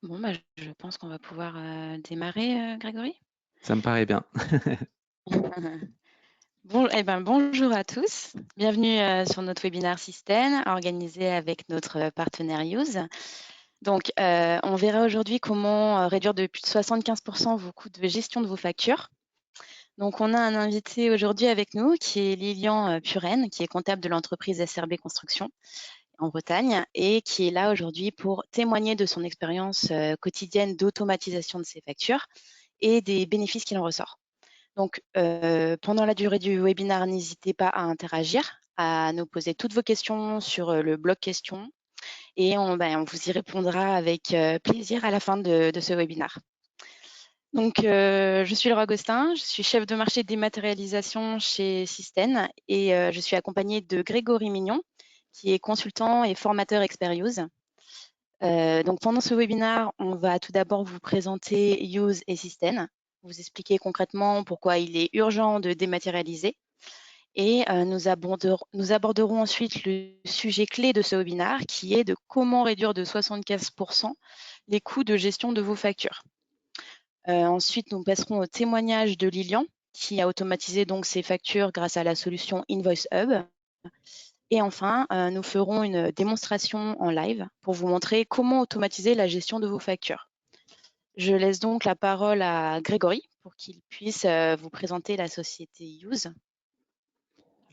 Bon, bah, je pense qu'on va pouvoir démarrer, Grégory. Ça me paraît bien. Bon, bonjour à tous. Bienvenue sur notre webinaire Système organisé avec notre partenaire Use. Donc, on verra aujourd'hui comment réduire de plus de 75% vos coûts de gestion de vos factures. Donc, on a un invité aujourd'hui avec nous qui est Lilian Puren, qui est comptable de l'entreprise SRB Construction en Bretagne et qui est là aujourd'hui pour témoigner de son expérience quotidienne d'automatisation de ses factures et des bénéfices qu'il en ressort. Donc, pendant la durée du webinaire, n'hésitez pas à interagir, à nous poser toutes vos questions sur le bloc questions et on vous y répondra avec plaisir à la fin de ce webinaire. Donc, je suis Laura Agostin, je suis chef de marché dématérialisation chez Système et je suis accompagnée de Grégory Mignon, qui est consultant et formateur Experiuse. Donc, pendant ce webinaire, on va tout d'abord vous présenter Use et Système, vous expliquer concrètement pourquoi il est urgent de dématérialiser et nous aborderons ensuite le sujet clé de ce webinaire qui est de comment réduire de 75% les coûts de gestion de vos factures. Ensuite, nous passerons au témoignage de Lilian qui a automatisé donc ses factures grâce à la solution Invoice Hub. Et enfin, nous ferons une démonstration en live pour vous montrer comment automatiser la gestion de vos factures. Je laisse donc la parole à Grégory pour qu'il puisse vous présenter la société Use.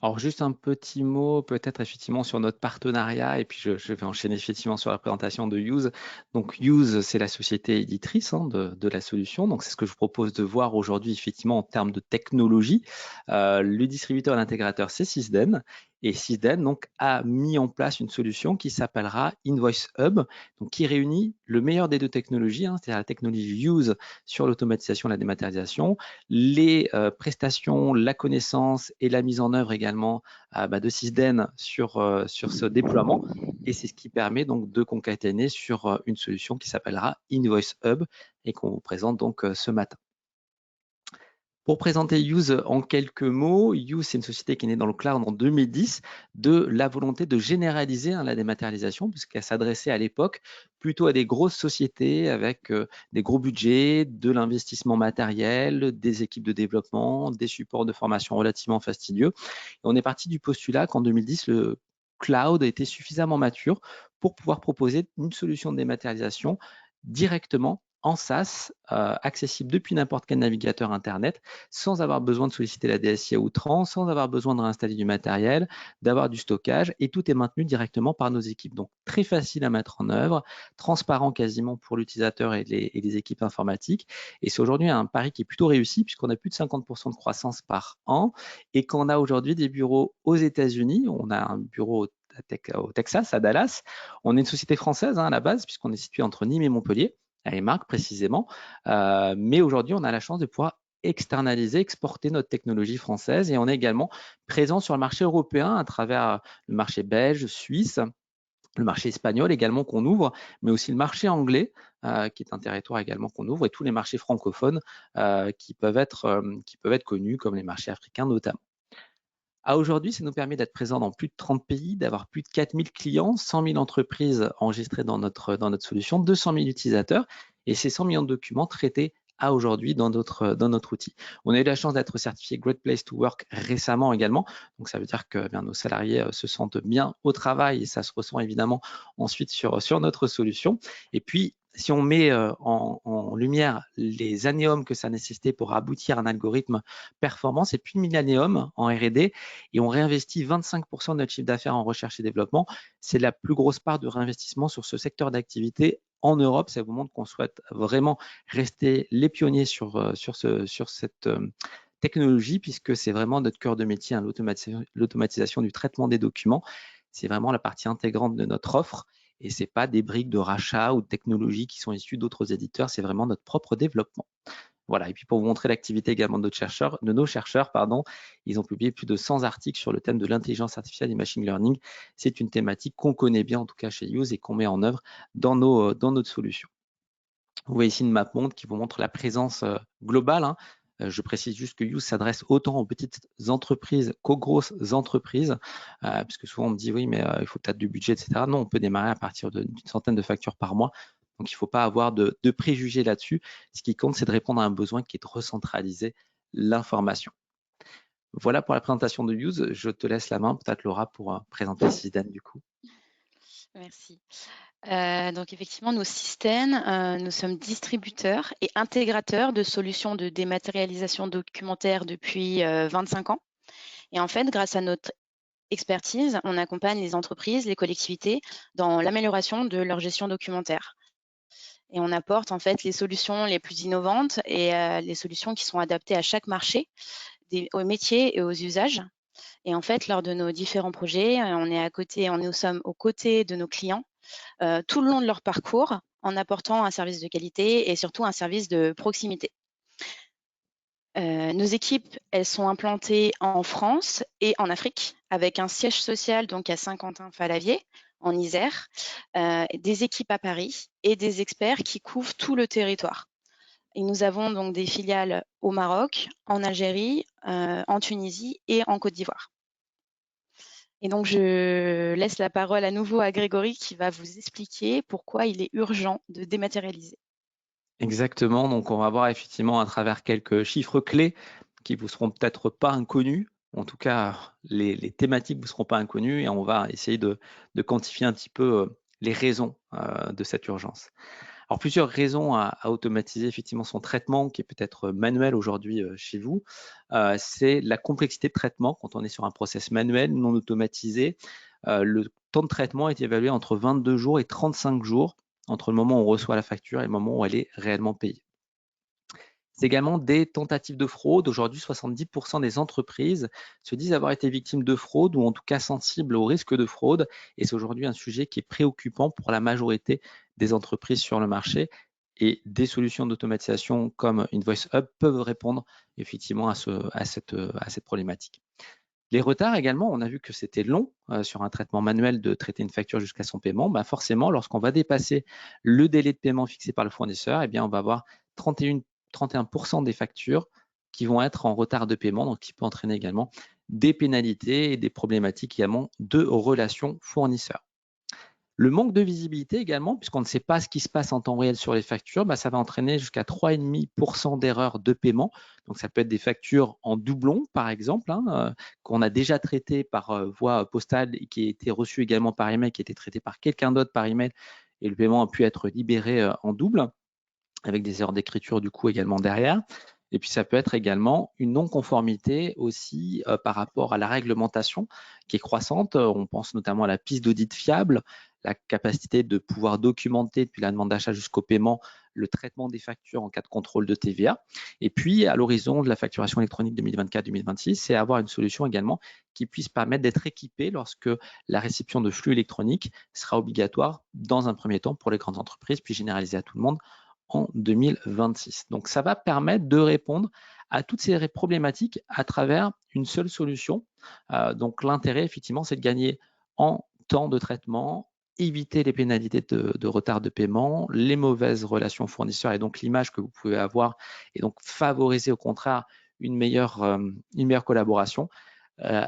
Alors juste un petit mot peut-être effectivement sur notre partenariat et puis je vais enchaîner effectivement sur la présentation de Use. Donc Use, c'est la société éditrice de la solution. Donc c'est ce que je vous propose de voir aujourd'hui effectivement en termes de technologie. Le distributeur et l'intégrateur, c'est Sysden. Et Sysden donc, a mis en place une solution qui s'appellera Invoice Hub, donc, qui réunit le meilleur des deux technologies, c'est-à-dire la technologie Use sur l'automatisation et la dématérialisation, les prestations, la connaissance et la mise en œuvre également de Sysden sur ce déploiement. Et c'est ce qui permet donc de concaténer sur une solution qui s'appellera Invoice Hub et qu'on vous présente donc ce matin. Pour présenter Use en quelques mots, Use, c'est une société qui est née dans le cloud en 2010 de la volonté de généraliser la dématérialisation, puisqu'elle s'adressait à l'époque plutôt à des grosses sociétés avec des gros budgets, de l'investissement matériel, des équipes de développement, des supports de formation relativement fastidieux. Et on est parti du postulat qu'en 2010, le cloud était suffisamment mature pour pouvoir proposer une solution de dématérialisation directement en SaaS, accessible depuis n'importe quel navigateur Internet, sans avoir besoin de solliciter la DSI à outrance, sans avoir besoin de réinstaller du matériel, d'avoir du stockage, et tout est maintenu directement par nos équipes. Donc, très facile à mettre en œuvre, transparent quasiment pour l'utilisateur et les équipes informatiques. Et c'est aujourd'hui un pari qui est plutôt réussi, puisqu'on a plus de 50% de croissance par an, et qu'on a aujourd'hui des bureaux aux États-Unis. On a un bureau au Texas, à Dallas. On est une société française à la base, puisqu'on est situé entre Nîmes et Montpellier, à Emarc précisément. Mais aujourd'hui, on a la chance de pouvoir externaliser, exporter notre technologie française et on est également présent sur le marché européen à travers le marché belge, suisse, le marché espagnol également qu'on ouvre, mais aussi le marché anglais qui est un territoire également qu'on ouvre et tous les marchés francophones qui peuvent être connus comme les marchés africains notamment. À aujourd'hui, ça nous permet d'être présents dans plus de 30 pays, d'avoir plus de 4000 clients, 100 000 entreprises enregistrées dans notre solution, 200 000 utilisateurs et ces 100 millions de documents traités à aujourd'hui dans notre outil. On a eu la chance d'être certifié Great Place to Work récemment également. Donc, ça veut dire que nos salariés se sentent bien au travail et ça se ressent évidemment ensuite sur notre solution. Et puis, si on met en lumière les annéums que ça nécessitait pour aboutir à un algorithme performant, c'est plus de 1000 annéums en R&D et on réinvestit 25% de notre chiffre d'affaires en recherche et développement. C'est la plus grosse part de réinvestissement sur ce secteur d'activité en Europe. Ça vous montre qu'on souhaite vraiment rester les pionniers sur cette technologie puisque c'est vraiment notre cœur de métier, l'automatisation du traitement des documents. C'est vraiment la partie intégrante de notre offre et ce n'est pas des briques de rachat ou de technologies qui sont issues d'autres éditeurs, c'est vraiment notre propre développement. Voilà, et puis pour vous montrer l'activité également de nos chercheurs, ils ont publié plus de 100 articles sur le thème de l'intelligence artificielle et machine learning. C'est une thématique qu'on connaît bien, en tout cas chez Use, et qu'on met en œuvre dans notre solution. Vous voyez ici une map monde qui vous montre la présence globale. Je précise juste que Use s'adresse autant aux petites entreprises qu'aux grosses entreprises, puisque souvent on me dit oui, mais il faut peut-être du budget, etc. Non, on peut démarrer à partir d'une centaine de factures par mois. Donc, il ne faut pas avoir de préjugés là-dessus. Ce qui compte, c'est de répondre à un besoin qui est de recentraliser l'information. Voilà pour la présentation de Use. Je te laisse la main, peut-être Laura, pour présenter Sysden du coup. Merci. Donc effectivement, nous, Systène, nous sommes distributeurs et intégrateurs de solutions de dématérialisation documentaire depuis 25 ans. Et en fait, grâce à notre expertise, on accompagne les entreprises, les collectivités dans l'amélioration de leur gestion documentaire. Et on apporte en fait les solutions les plus innovantes et les solutions qui sont adaptées à chaque marché, aux métiers et aux usages. Et en fait, lors de nos différents projets, nous sommes aux côtés de nos clients tout le long de leur parcours en apportant un service de qualité et surtout un service de proximité. Nos équipes, elles sont implantées en France et en Afrique avec un siège social donc à Saint-Quentin-Fallavier en Isère, des équipes à Paris et des experts qui couvrent tout le territoire. Et nous avons donc des filiales au Maroc, en Algérie, en Tunisie et en Côte d'Ivoire. Et donc, je laisse la parole à nouveau à Grégory qui va vous expliquer pourquoi il est urgent de dématérialiser. Exactement, donc on va voir effectivement à travers quelques chiffres clés qui vous seront peut-être pas inconnus. En tout cas, les thématiques vous seront pas inconnues et on va essayer de quantifier un petit peu les raisons de cette urgence. Alors, plusieurs raisons à automatiser effectivement son traitement qui est peut-être manuel aujourd'hui chez vous. C'est la complexité de traitement. Quand on est sur un process manuel non automatisé, le temps de traitement est évalué entre 22 jours et 35 jours entre le moment où on reçoit la facture et le moment où elle est réellement payée. C'est également des tentatives de fraude. Aujourd'hui, 70% des entreprises se disent avoir été victimes de fraude ou en tout cas sensibles au risque de fraude. Et c'est aujourd'hui un sujet qui est préoccupant pour la majorité des entreprises sur le marché. Et des solutions d'automatisation comme Invoice Hub peuvent répondre effectivement à cette problématique. Les retards également, on a vu que c'était long sur un traitement manuel de traiter une facture jusqu'à son paiement. Bah forcément, lorsqu'on va dépasser le délai de paiement fixé par le fournisseur, eh bien, on va avoir 31% des factures qui vont être en retard de paiement, donc qui peut entraîner également des pénalités et des problématiques également de relations fournisseurs. Le manque de visibilité également, puisqu'on ne sait pas ce qui se passe en temps réel sur les factures, bah, ça va entraîner jusqu'à 3,5% d'erreurs de paiement. Donc, ça peut être des factures en doublon, par exemple, qu'on a déjà traitées par voie postale et qui a été reçues également par email, qui a été traitées par quelqu'un d'autre par email, et le paiement a pu être libéré en double, avec des erreurs d'écriture du coup également derrière. Et puis ça peut être également une non-conformité aussi par rapport à la réglementation qui est croissante. On pense notamment à la piste d'audit fiable, la capacité de pouvoir documenter depuis la demande d'achat jusqu'au paiement le traitement des factures en cas de contrôle de TVA. Et puis à l'horizon de la facturation électronique 2024-2026, c'est avoir une solution également qui puisse permettre d'être équipée lorsque la réception de flux électroniques sera obligatoire dans un premier temps pour les grandes entreprises, puis généralisée à tout le monde en 2026. Donc, ça va permettre de répondre à toutes ces problématiques à travers une seule solution. Donc, l'intérêt, effectivement, c'est de gagner en temps de traitement, éviter les pénalités de retard de paiement, les mauvaises relations fournisseurs et donc l'image que vous pouvez avoir et donc favoriser au contraire une meilleure collaboration.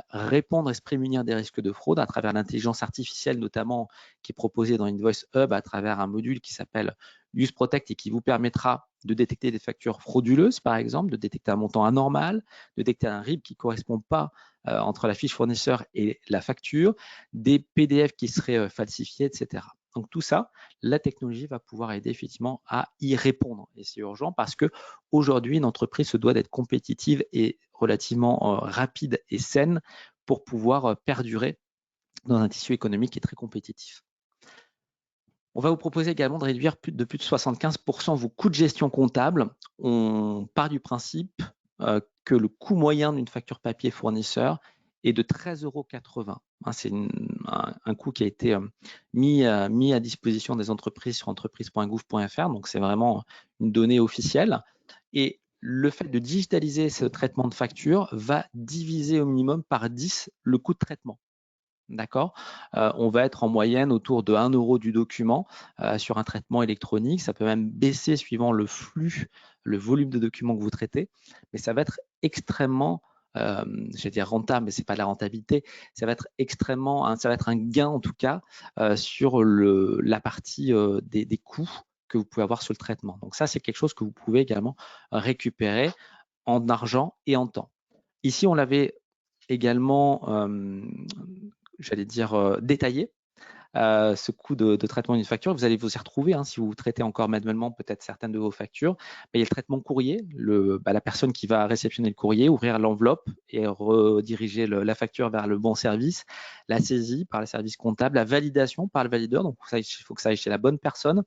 Répondre et se prémunir des risques de fraude à travers l'intelligence artificielle, notamment qui est proposée dans Invoice Hub à travers un module qui s'appelle Use Protect et qui vous permettra de détecter des factures frauduleuses, par exemple, de détecter un montant anormal, de détecter un RIB qui ne correspond pas entre la fiche fournisseur et la facture, des PDF qui seraient falsifiés, etc. Donc tout ça, la technologie va pouvoir aider effectivement à y répondre. Et c'est urgent parce qu'aujourd'hui, une entreprise se doit d'être compétitive et relativement rapide et saine pour pouvoir perdurer dans un tissu économique qui est très compétitif. On va vous proposer également de réduire de plus de 75% vos coûts de gestion comptable. On part du principe que le coût moyen d'une facture papier fournisseur est de 13,80 €. C'est un coût qui a été mis à disposition des entreprises sur entreprise.gouv.fr, donc c'est vraiment une donnée officielle. Et le fait de digitaliser ce traitement de facture va diviser au minimum par 10 le coût de traitement. D'accord. On va être en moyenne autour de 1 € du document sur un traitement électronique. Ça peut même baisser suivant le flux, le volume de documents que vous traitez, mais ça va être extrêmement, je vais dire rentable, mais c'est pas de la rentabilité. Ça va être extrêmement, ça va être un gain en tout cas sur la partie des coûts que vous pouvez avoir sur le traitement. Donc ça, c'est quelque chose que vous pouvez également récupérer en argent et en temps. Ici, on l'avait également, j'allais dire, détaillé. Ce coût de traitement d'une facture, vous allez vous y retrouver si vous traitez encore manuellement peut-être certaines de vos factures. Il y a le traitement courrier, la personne qui va réceptionner le courrier, ouvrir l'enveloppe et rediriger la facture vers le bon service, la saisie par le service comptable, la validation par le valideur. Donc, il faut que ça aille chez la bonne personne.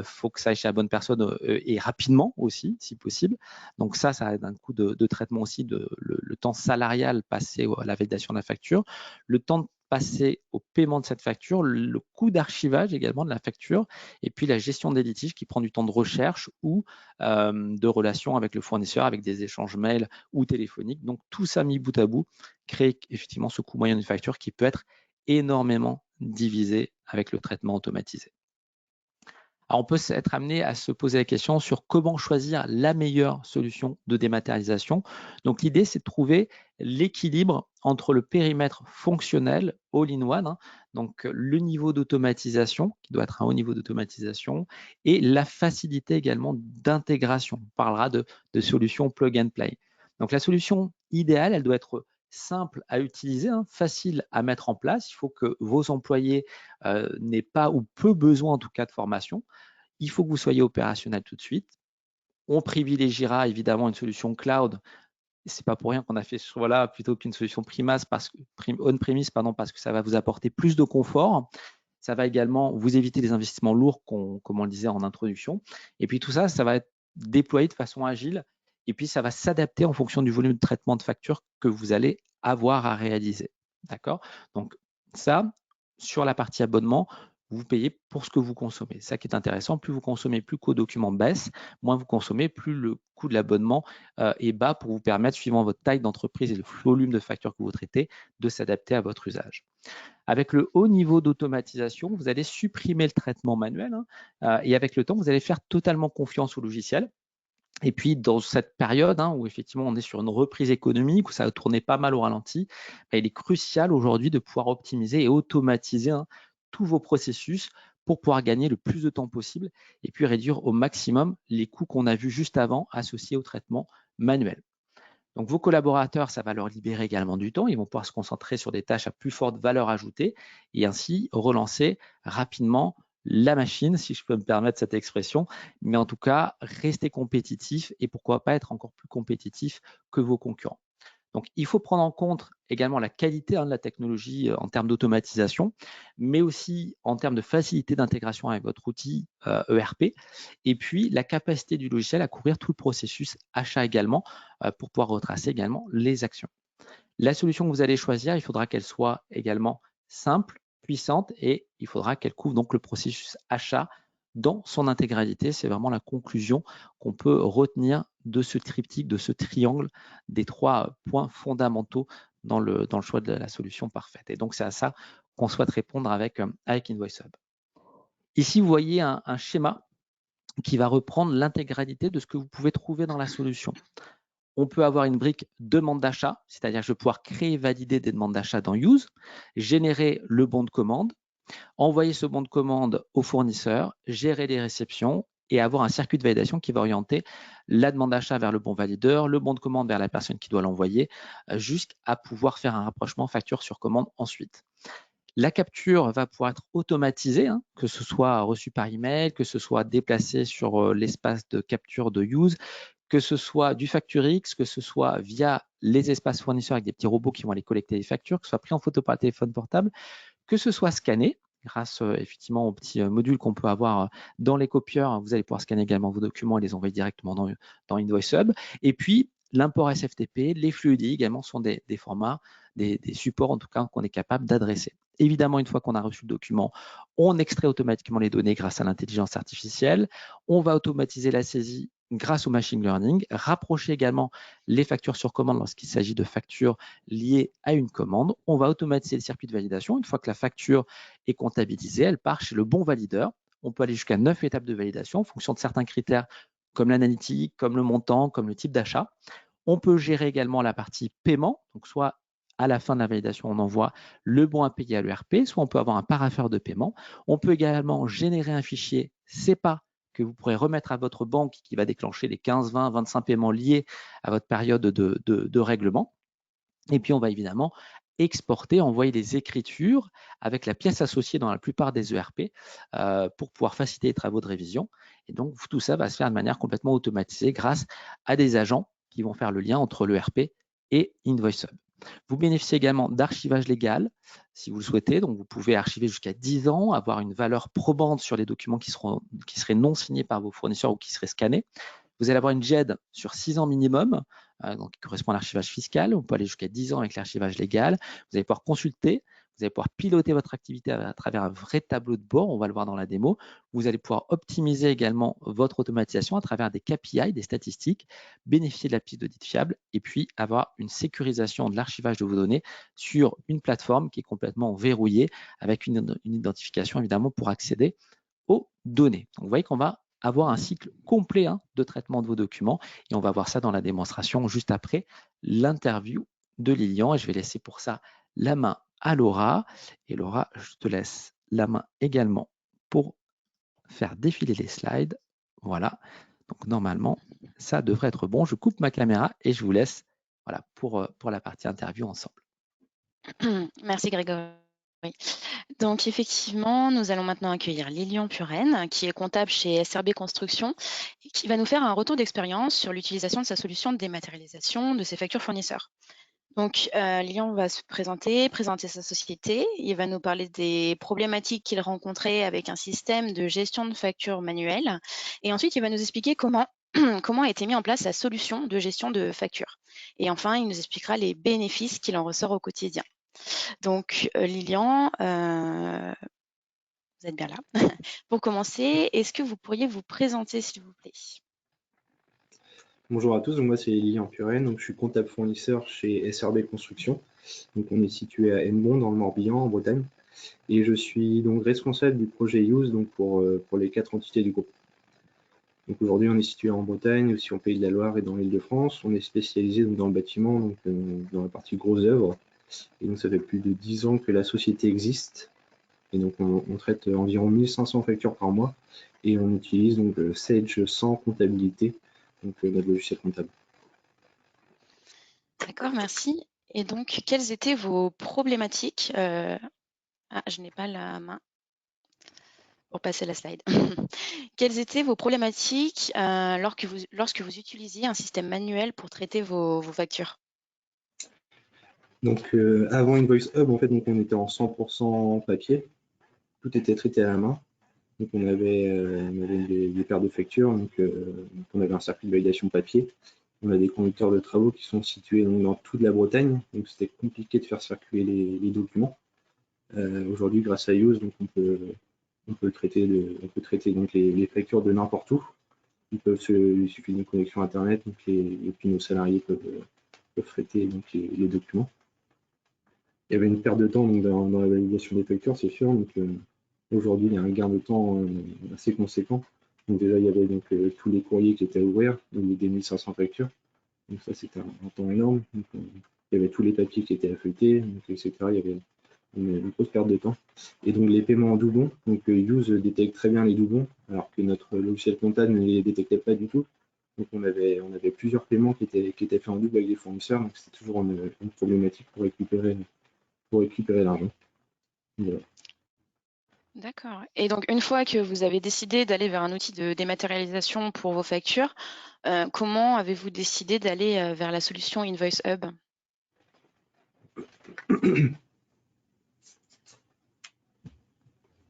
Faut que ça aille chez la bonne personne et rapidement aussi, si possible. Donc ça a un coût de traitement aussi, le temps salarial passé à la validation de la facture, le temps passé au paiement de cette facture, le coût d'archivage également de la facture, et puis la gestion des litiges qui prend du temps de recherche ou de relation avec le fournisseur, avec des échanges mails ou téléphoniques. Donc tout ça mis bout à bout crée effectivement ce coût moyen d'une facture qui peut être énormément divisé avec le traitement automatisé. Alors, on peut être amené à se poser la question sur comment choisir la meilleure solution de dématérialisation. Donc, l'idée, c'est de trouver l'équilibre entre le périmètre fonctionnel all-in-one, donc le niveau d'automatisation, qui doit être un haut niveau d'automatisation, et la facilité également d'intégration. On parlera de solutions plug and play. Donc, la solution idéale, elle doit être simple à utiliser, facile à mettre en place. Il faut que vos employés n'aient pas ou peu besoin en tout cas de formation. Il faut que vous soyez opérationnel tout de suite. On privilégiera évidemment une solution cloud. C'est pas pour rien qu'on a fait ce choix-là plutôt qu'une solution on-premise parce que ça va vous apporter plus de confort. Ça va également vous éviter les investissements lourds, comme on le disait en introduction. Et puis tout ça, ça va être déployé de façon agile. Et puis ça va s'adapter en fonction du volume de traitement de facture que vous allez avoir à réaliser. D'accord? Donc ça, sur la partie abonnement, vous payez pour ce que vous consommez. Ça qui est intéressant, plus vous consommez, plus le coût document baisse, moins vous consommez, plus le coût de l'abonnement est bas pour vous permettre, suivant votre taille d'entreprise et le volume de factures que vous traitez, de s'adapter à votre usage. Avec le haut niveau d'automatisation, vous allez supprimer le traitement manuel et avec le temps, vous allez faire totalement confiance au logiciel. Et puis, dans cette période où effectivement on est sur une reprise économique, où ça a tourné pas mal au ralenti, il est crucial aujourd'hui de pouvoir optimiser et automatiser tous vos processus pour pouvoir gagner le plus de temps possible et puis réduire au maximum les coûts qu'on a vus juste avant associés au traitement manuel. Donc, vos collaborateurs, ça va leur libérer également du temps. Ils vont pouvoir se concentrer sur des tâches à plus forte valeur ajoutée et ainsi relancer rapidement la machine, si je peux me permettre cette expression, mais en tout cas, rester compétitif et pourquoi pas être encore plus compétitif que vos concurrents. Donc, il faut prendre en compte également la qualité de la technologie en termes d'automatisation, mais aussi en termes de facilité d'intégration avec votre outil ERP, et puis la capacité du logiciel à couvrir tout le processus achat également, pour pouvoir retracer également les actions. La solution que vous allez choisir, il faudra qu'elle soit également simple, puissante, et il faudra qu'elle couvre donc le processus achat dans son intégralité. C'est vraiment la conclusion qu'on peut retenir de ce triptyque, de ce triangle des 3 points fondamentaux dans le choix de la solution parfaite. Et donc, c'est à ça qu'on souhaite répondre avec InvoiceHub. Ici, vous voyez un schéma qui va reprendre l'intégralité de ce que vous pouvez trouver dans la solution. On peut avoir une brique demande d'achat, c'est-à-dire que je vais pouvoir créer et valider des demandes d'achat dans Use, générer le bon de commande, envoyer ce bon de commande au fournisseur, gérer les réceptions et avoir un circuit de validation qui va orienter la demande d'achat vers le bon valideur, le bon de commande vers la personne qui doit l'envoyer, jusqu'à pouvoir faire un rapprochement facture sur commande ensuite. La capture va pouvoir être automatisée, que ce soit reçu par email, que ce soit déplacé sur l'espace de capture de Use, que ce soit du FactureX, que ce soit via les espaces fournisseurs avec des petits robots qui vont aller collecter les factures, que ce soit pris en photo par le téléphone portable, que ce soit scanné grâce effectivement aux petits modules qu'on peut avoir dans les copieurs. Vous allez pouvoir scanner également vos documents et les envoyer directement dans InvoiceHub. Et puis, l'import SFTP, les flux EDI également sont des formats, des supports en tout cas qu'on est capable d'adresser. Évidemment, une fois qu'on a reçu le document, on extrait automatiquement les données grâce à l'intelligence artificielle. On va automatiser la saisie grâce au machine learning, rapprocher également les factures sur commande lorsqu'il s'agit de factures liées à une commande. On va automatiser le circuit de validation. Une fois que la facture est comptabilisée, elle part chez le bon valideur. On peut aller jusqu'à 9 étapes de validation en fonction de certains critères comme l'analytique, comme le montant, comme le type d'achat. On peut gérer également la partie paiement, donc soit à la fin de la validation, on envoie le bon à payer à l'ERP, soit on peut avoir un parapheur de paiement. On peut également générer un fichier CEPA que vous pourrez remettre à votre banque qui va déclencher les 15, 20, 25 paiements liés à votre période de règlement. Et puis, on va évidemment exporter, envoyer les écritures avec la pièce associée dans la plupart des ERP pour pouvoir faciliter les travaux de révision. Et donc, tout ça va se faire de manière complètement automatisée grâce à des agents qui vont faire le lien entre l'ERP et InvoiceHub. Vous bénéficiez également d'archivage légal si vous le souhaitez. Donc, vous pouvez archiver jusqu'à 10 ans, avoir une valeur probante sur les documents qui seraient non signés par vos fournisseurs ou qui seraient scannés. Vous allez avoir une GED sur 6 ans minimum, donc qui correspond à l'archivage fiscal. On peut aller jusqu'à 10 ans avec l'archivage légal. Vous allez pouvoir consulter, vous allez pouvoir piloter votre activité à travers un vrai tableau de bord. On va le voir dans la démo. Vous allez pouvoir optimiser également votre automatisation à travers des KPI, des statistiques, bénéficier de la piste d'audit fiable et puis avoir une sécurisation de l'archivage de vos données sur une plateforme qui est complètement verrouillée avec une identification évidemment pour accéder aux données. Donc, vous voyez qu'on va avoir un cycle complet de traitement de vos documents et on va voir ça dans la démonstration juste après l'interview de Lilian et je vais laisser pour ça la main à Laura et Laura, je te laisse la main également pour faire défiler les slides. Voilà, donc normalement ça devrait être bon. Je coupe ma caméra et je vous laisse voilà, pour la partie interview ensemble. Merci Grégory. Donc effectivement, nous allons maintenant accueillir Lilian Puren, qui est comptable chez SRB Construction, et qui va nous faire un retour d'expérience sur l'utilisation de sa solution de dématérialisation de ses factures fournisseurs. Donc Lilian va se présenter sa société, il va nous parler des problématiques qu'il rencontrait avec un système de gestion de factures manuelle, et ensuite il va nous expliquer comment a été mis en place la solution de gestion de factures. Et enfin, il nous expliquera les bénéfices qu'il en ressort au quotidien. Donc, Lilian, vous êtes bien là. Pour commencer, est-ce que vous pourriez vous présenter, s'il vous plaît? Bonjour à tous, moi c'est Lilian Puren, donc je suis comptable fournisseur chez SRB Construction. Donc on est situé à Embon dans le Morbihan en Bretagne et je suis donc responsable du projet Use donc pour les 4 entités du groupe. Donc aujourd'hui on est situé en Bretagne, aussi en Pays de la Loire et dans l'Île-de-France. On est spécialisé donc, dans le bâtiment, donc dans la partie grosses œuvres. Et donc ça fait plus de 10 ans que la société existe. Et donc on traite environ 1500 factures par mois et on utilise donc Sage sans comptabilité, donc notre logiciel comptable. D'accord, merci. Et donc, quelles étaient vos problématiques Ah, je n'ai pas la main pour passer la slide. Quelles étaient vos problématiques lorsque vous utilisiez un système manuel pour traiter vos factures? Donc avant InvoiceHub, en fait, donc on était en 100% papier. Tout était traité à la main. Donc on avait des paires de factures, donc on avait un circuit de validation papier. On a des conducteurs de travaux qui sont situés donc, dans toute la Bretagne, donc c'était compliqué de faire circuler les documents. Aujourd'hui, grâce à Use, donc on peut traiter donc les factures de n'importe où. Il suffit d'une connexion Internet, donc et puis nos salariés peuvent traiter donc, les documents. Il y avait une perte de temps donc, dans la validation des factures, c'est sûr. Donc aujourd'hui, il y a un gain de temps assez conséquent. Donc déjà, il y avait donc tous les courriers qui étaient à ouvrir, donc des 1500 factures. Donc ça, c'était un temps énorme. Donc, il y avait tous les papiers qui étaient affectés, donc, etc. Il y avait une grosse perte de temps. Et donc les paiements en doublon, donc Use détecte très bien les doublons, alors que notre logiciel comptable ne les détectait pas du tout. Donc on avait plusieurs paiements qui étaient faits en double avec des fournisseurs, donc c'était toujours une problématique pour récupérer l'argent. Voilà. D'accord. Et donc, une fois que vous avez décidé d'aller vers un outil de dématérialisation pour vos factures, comment avez-vous décidé d'aller vers la solution InvoiceHub?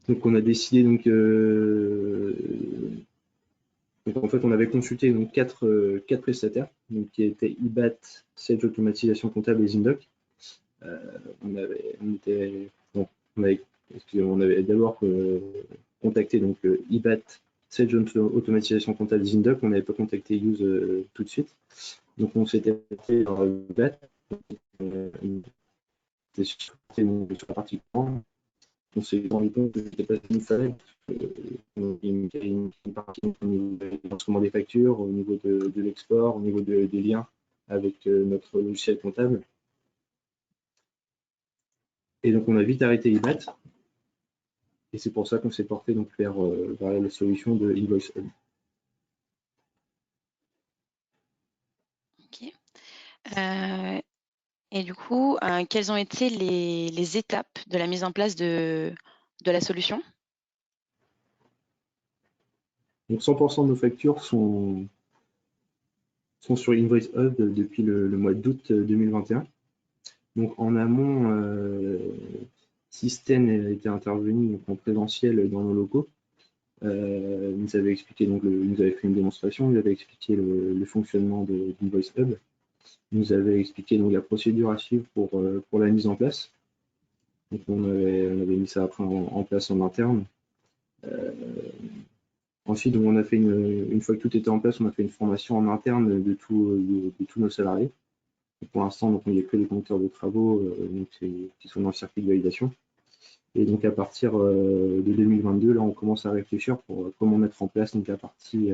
Donc on a décidé donc en fait on avait consulté donc quatre prestataires donc qui étaient IBAT, Sage Automatisation Comptable et Zindoc. On avait d'abord contacté donc IBAT, Sage Automatisation Comptable, Zindoc. On n'avait pas contacté Use tout de suite. Donc on s'était fait dans IBAT. Sur la partie grande. On s'est rendu compte que c'était pas ce qu'il fallait. Il y a une partie au niveau de l'enregistrement des factures, au niveau de l'export, au niveau des liens avec notre logiciel comptable. Et donc, on a vite arrêté IBAT. Et c'est pour ça qu'on s'est porté donc, vers la solution de Invoice Hub. Ok. Et du coup, quelles ont été les étapes de la mise en place de la solution? Donc 100% de nos factures sont sur Invoice Hub depuis le mois d'août 2021. Donc en amont, Système était intervenu donc, en présentiel dans nos locaux. Nous avait expliqué, donc, nous avait fait une démonstration, nous avait expliqué le fonctionnement d'Invoice Hub, nous avait expliqué donc, la procédure à suivre pour la mise en place. Donc on avait mis ça après en place en interne. Ensuite, donc, on a fait une fois que tout était en place, on a fait une formation en interne de tous nos salariés. Et pour l'instant, donc, il n'y a que les conducteurs de travaux qui sont dans le circuit de validation. Et donc à partir de 2022, là, on commence à réfléchir pour comment mettre en place donc, la partie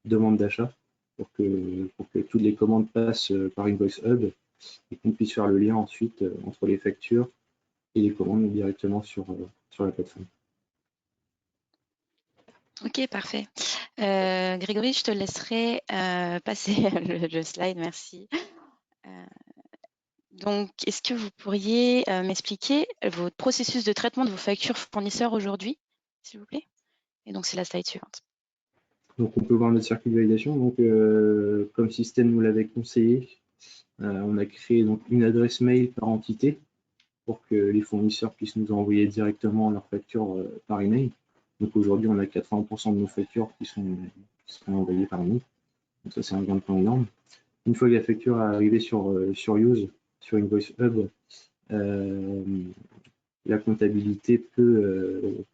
demande d'achat pour que toutes les commandes passent par Invoice Hub et qu'on puisse faire le lien ensuite entre les factures et les commandes directement sur la plateforme. Ok, parfait. Grégory, je te laisserai passer le slide, merci. Donc, est-ce que vous pourriez m'expliquer votre processus de traitement de vos factures fournisseurs aujourd'hui, s'il vous plaît? Et donc, c'est la slide suivante. Donc, on peut voir notre circuit de validation. Donc, comme Système nous l'avait conseillé, on a créé donc, une adresse mail par entité pour que les fournisseurs puissent nous envoyer directement leurs factures par email. Donc, aujourd'hui, on a 80% de nos factures qui sont envoyées par email. Donc, ça, c'est un gain de temps énorme. Une fois que la facture est arrivée sur Use, sur Invoice Hub, la comptabilité peut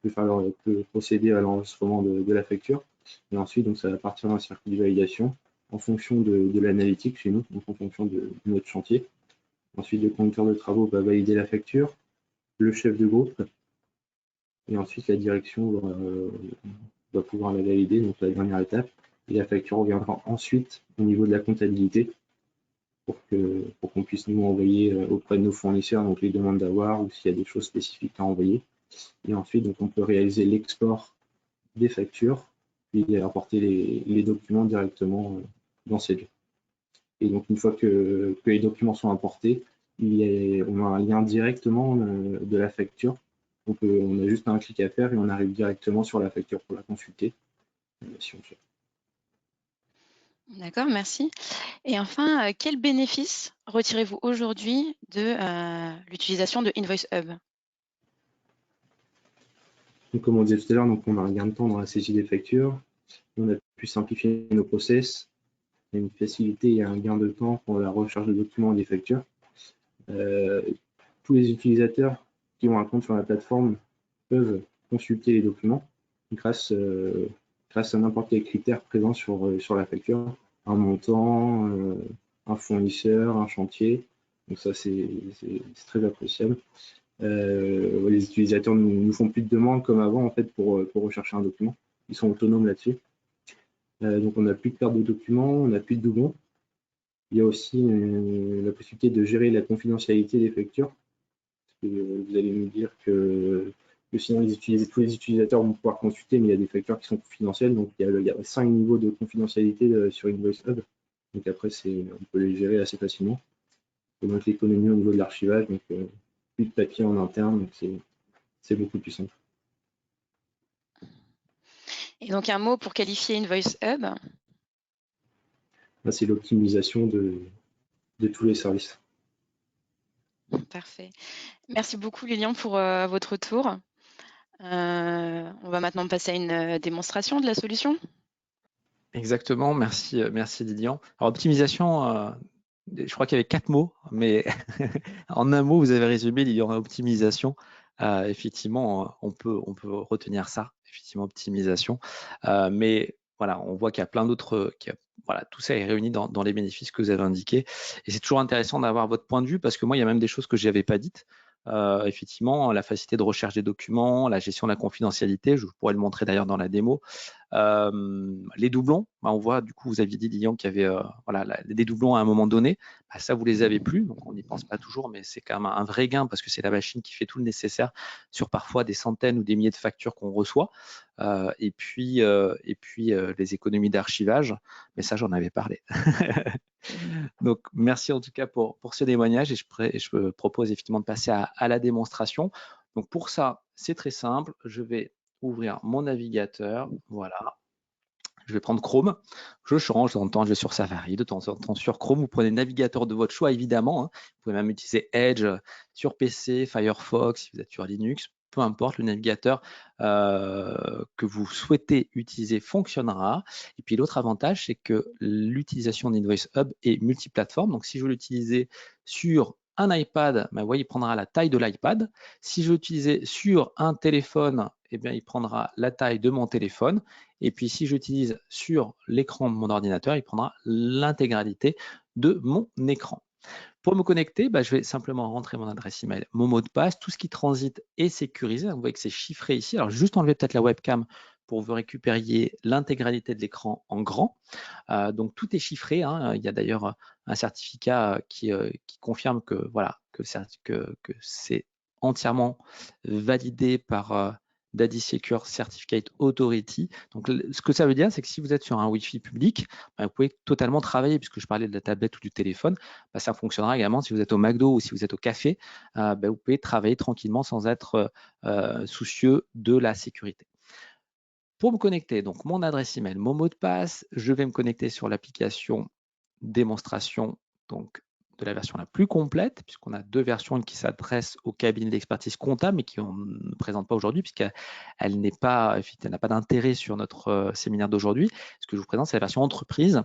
procéder à l'enregistrement de la facture. Et ensuite, donc, ça va partir d'un circuit de validation en fonction de l'analytique chez nous, donc en fonction de notre chantier. Ensuite, le conducteur de travaux va valider la facture, le chef de groupe, et ensuite la direction va pouvoir la valider, donc la dernière étape. Et la facture reviendra ensuite au niveau de la comptabilité pour qu'on puisse nous envoyer auprès de nos fournisseurs donc les demandes d'avoir ou s'il y a des choses spécifiques à envoyer. Et ensuite, donc, on peut réaliser l'export des factures puis apporter les documents directement dans Cellio. Et donc, une fois que les documents sont importés, on a un lien directement de la facture. On a juste un clic à faire et on arrive directement sur la facture pour la consulter si on fait. D'accord, merci. Et enfin, quel bénéfice retirez-vous aujourd'hui de l'utilisation de Invoice Hub? Donc, comme on disait tout à l'heure, on a un gain de temps dans la saisie des factures. On a pu simplifier nos process. Il y a une facilité et un gain de temps pour la recherche de documents et des factures. Tous les utilisateurs qui ont un compte sur la plateforme peuvent consulter les documents grâce à n'importe quel critère présent sur la facture, un montant, un fournisseur, un chantier. Donc ça, c'est très appréciable. Les utilisateurs ne nous font plus de demandes comme avant en fait pour rechercher un document. Ils sont autonomes là-dessus. Donc on n'a plus de perte de documents, on n'a plus de doublons. Il y a aussi la possibilité de gérer la confidentialité des factures. Vous allez nous dire que sinon tous les utilisateurs vont pouvoir consulter, mais il y a des factures qui sont confidentielles. Donc il y a 5 niveaux de confidentialité sur Invoice Hub. Donc après, on peut les gérer assez facilement. Et donc l'économie au niveau de l'archivage, donc plus de papier en interne, donc c'est beaucoup plus simple. Et donc un mot pour qualifier Invoice Hub? C'est l'optimisation de tous les services. Parfait. Merci beaucoup Lilian pour votre retour. On va maintenant passer à une démonstration de la solution. Exactement, merci Lilian. Alors optimisation, je crois qu'il y avait 4 mots, mais en un mot, vous avez résumé Lilian, optimisation. Effectivement, on peut retenir ça, effectivement, optimisation. Mais voilà, on voit qu'il y a plein d'autres, voilà, tout ça est réuni dans les bénéfices que vous avez indiqués. Et c'est toujours intéressant d'avoir votre point de vue parce que moi, il y a même des choses que je n'avais pas dites. Effectivement, la facilité de recherche des documents, la gestion de la confidentialité, je pourrais le montrer d'ailleurs dans la démo. Les doublons, on voit, du coup, vous aviez dit, Lilian, qu'il y avait des doublons à un moment donné. Ça, vous les avez plus, donc on n'y pense pas toujours, mais c'est quand même un vrai gain parce que c'est la machine qui fait tout le nécessaire sur parfois des centaines ou des milliers de factures qu'on reçoit. Et puis les économies d'archivage, mais ça, j'en avais parlé. Donc, merci en tout cas pour ce témoignage et je propose effectivement de passer à la démonstration. Donc, pour ça, c'est très simple. Je vais ouvrir mon navigateur. Voilà. Je vais prendre Chrome. Je change de temps en temps, je vais sur Safari, de temps en temps sur Chrome. Vous prenez le navigateur de votre choix, évidemment. Vous pouvez même utiliser Edge sur PC, Firefox, si vous êtes sur Linux. Peu importe, le navigateur que vous souhaitez utiliser fonctionnera. Et puis l'autre avantage, c'est que l'utilisation d'Invoice Hub est multiplateforme. Donc si je veux l'utiliser sur un iPad, vous voyez, il prendra la taille de l'iPad. Si je veux l'utiliser sur un téléphone, eh bien, il prendra la taille de mon téléphone. Et puis, si j'utilise sur l'écran de mon ordinateur, il prendra l'intégralité de mon écran. Pour me connecter, je vais simplement rentrer mon adresse email, mon mot de passe, tout ce qui transite est sécurisé. Vous voyez que c'est chiffré ici. Alors, juste enlever peut-être la webcam pour que vous récupériez l'intégralité de l'écran en grand. Donc, tout est chiffré. Il y a d'ailleurs un certificat qui confirme que c'est entièrement validé par Daddy Secure Certificate Authority. Donc, ce que ça veut dire, c'est que si vous êtes sur un Wi-Fi public, vous pouvez totalement travailler, puisque je parlais de la tablette ou du téléphone, ça fonctionnera également si vous êtes au McDo ou si vous êtes au café. Vous pouvez travailler tranquillement sans être soucieux de la sécurité. Pour me connecter, donc mon adresse email, mon mot de passe, je vais me connecter sur l'application démonstration donc de la version la plus complète, puisqu'on a deux versions qui s'adressent aux cabinets d'expertise comptable, mais qui on ne présente pas aujourd'hui, puisqu'elle n'a pas d'intérêt sur notre séminaire d'aujourd'hui. Ce que je vous présente, c'est la version entreprise,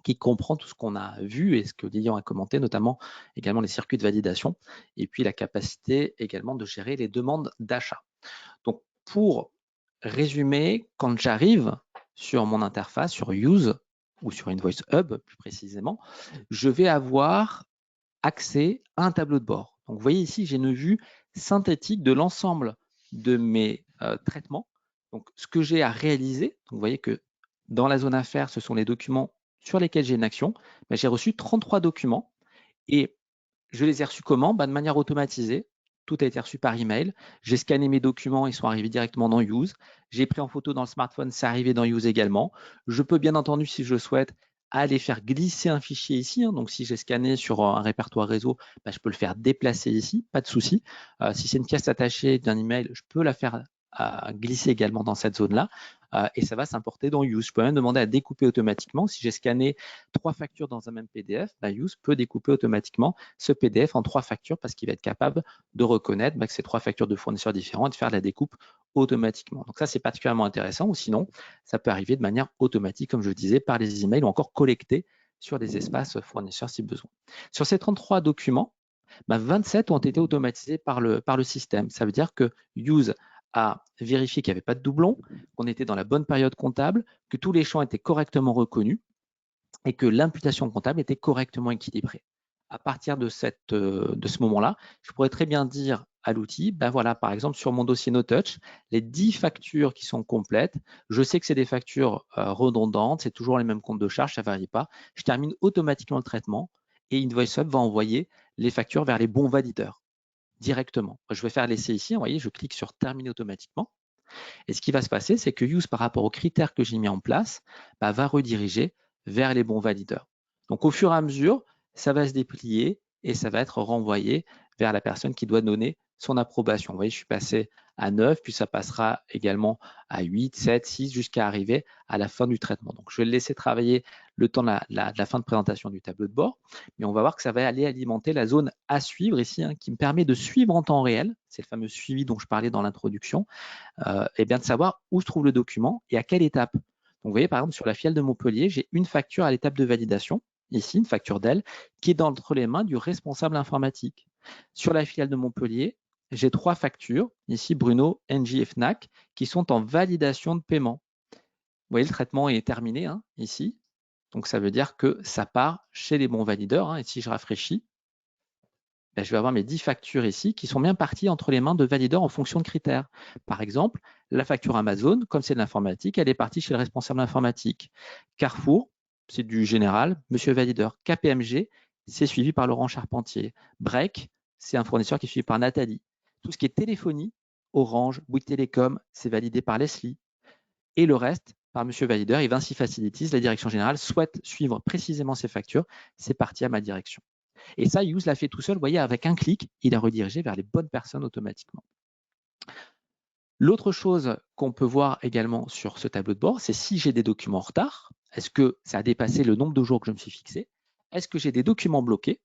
qui comprend tout ce qu'on a vu et ce que Lilian a commenté, notamment également les circuits de validation, et puis la capacité également de gérer les demandes d'achat. Donc, pour résumer, quand j'arrive sur mon interface, sur Use, ou sur Invoice Hub plus précisément, je vais avoir accès à un tableau de bord. Donc, vous voyez ici, j'ai une vue synthétique de l'ensemble de mes traitements. Donc, ce que j'ai à réaliser, donc vous voyez que dans la zone affaires, ce sont les documents sur lesquels j'ai une action. J'ai reçu 33 documents et je les ai reçus comment? De manière automatisée. Tout a été reçu par email. J'ai scanné mes documents, ils sont arrivés directement dans Use. J'ai pris en photo dans le smartphone, c'est arrivé dans Use également. Je peux bien entendu, si je le souhaite, aller faire glisser un fichier ici. Donc, si j'ai scanné sur un répertoire réseau, je peux le faire déplacer ici, pas de souci. Si c'est une pièce attachée d'un email, je peux la faire glisser également dans cette zone-là. Et ça va s'importer dans Use. Je peux même demander à découper automatiquement. Si j'ai scanné 3 factures dans un même PDF, Use peut découper automatiquement ce PDF en 3 factures parce qu'il va être capable de reconnaître que c'est 3 factures de fournisseurs différents et de faire la découpe automatiquement. Donc ça, c'est particulièrement intéressant, ou sinon, ça peut arriver de manière automatique, comme je le disais, par les emails ou encore collecté sur des espaces fournisseurs si besoin. Sur ces 33 documents, 27 ont été automatisés par le système. Ça veut dire que Use a vérifié qu'il n'y avait pas de doublons, qu'on était dans la bonne période comptable, que tous les champs étaient correctement reconnus et que l'imputation comptable était correctement équilibrée. À partir de ce moment-là, je pourrais très bien dire à l'outil, voilà, par exemple, sur mon dossier NoTouch, les 10 factures qui sont complètes, je sais que c'est des factures redondantes, c'est toujours les mêmes comptes de charge, ça ne varie pas. Je termine automatiquement le traitement et Invoice Hub va envoyer les factures vers les bons valideurs directement. Je vais faire l'essai ici, vous voyez, je clique sur terminer automatiquement. Et ce qui va se passer, c'est que Use, par rapport aux critères que j'ai mis en place, va rediriger vers les bons valideurs. Donc, au fur et à mesure, ça va se déplier et ça va être renvoyé vers la personne qui doit donner son approbation. Vous voyez, je suis passé à 9, puis ça passera également à 8, 7, 6, jusqu'à arriver à la fin du traitement. Donc, je vais le laisser travailler le temps de la fin de présentation du tableau de bord, mais on va voir que ça va aller alimenter la zone à suivre ici, qui me permet de suivre en temps réel, c'est le fameux suivi dont je parlais dans l'introduction, et bien de savoir où se trouve le document et à quelle étape. Donc, vous voyez, par exemple, sur la filiale de Montpellier, j'ai une facture à l'étape de validation, ici, une facture d'elle, qui est entre les mains du responsable informatique. Sur la filiale de Montpellier, j'ai 3 factures, ici Bruno, Engie et Fnac, qui sont en validation de paiement. Vous voyez, le traitement est terminé ici. Donc, ça veut dire que ça part chez les bons valideurs. Et si je rafraîchis, je vais avoir mes 10 factures ici qui sont bien parties entre les mains de valideurs en fonction de critères. Par exemple, La facture Amazon, comme c'est de l'informatique, elle est partie chez le responsable informatique. Carrefour, c'est du général, monsieur valideur. KPMG, c'est suivi par Laurent Charpentier. Break, c'est un fournisseur qui est suivi par Nathalie. Tout ce qui est téléphonie, Orange, Bouygues Télécom, c'est validé par Leslie. Et le reste, par monsieur valideur, et Vinci Facilities, la direction générale, souhaite suivre précisément ces factures. C'est parti à ma direction. Et ça, Use l'a fait tout seul. Vous voyez, avec un clic, il a redirigé vers les bonnes personnes automatiquement. L'autre chose qu'on peut voir également sur ce tableau de bord, c'est si j'ai des documents en retard, est-ce que ça a dépassé le nombre de jours que je me suis fixé? Est-ce que j'ai des documents bloqués?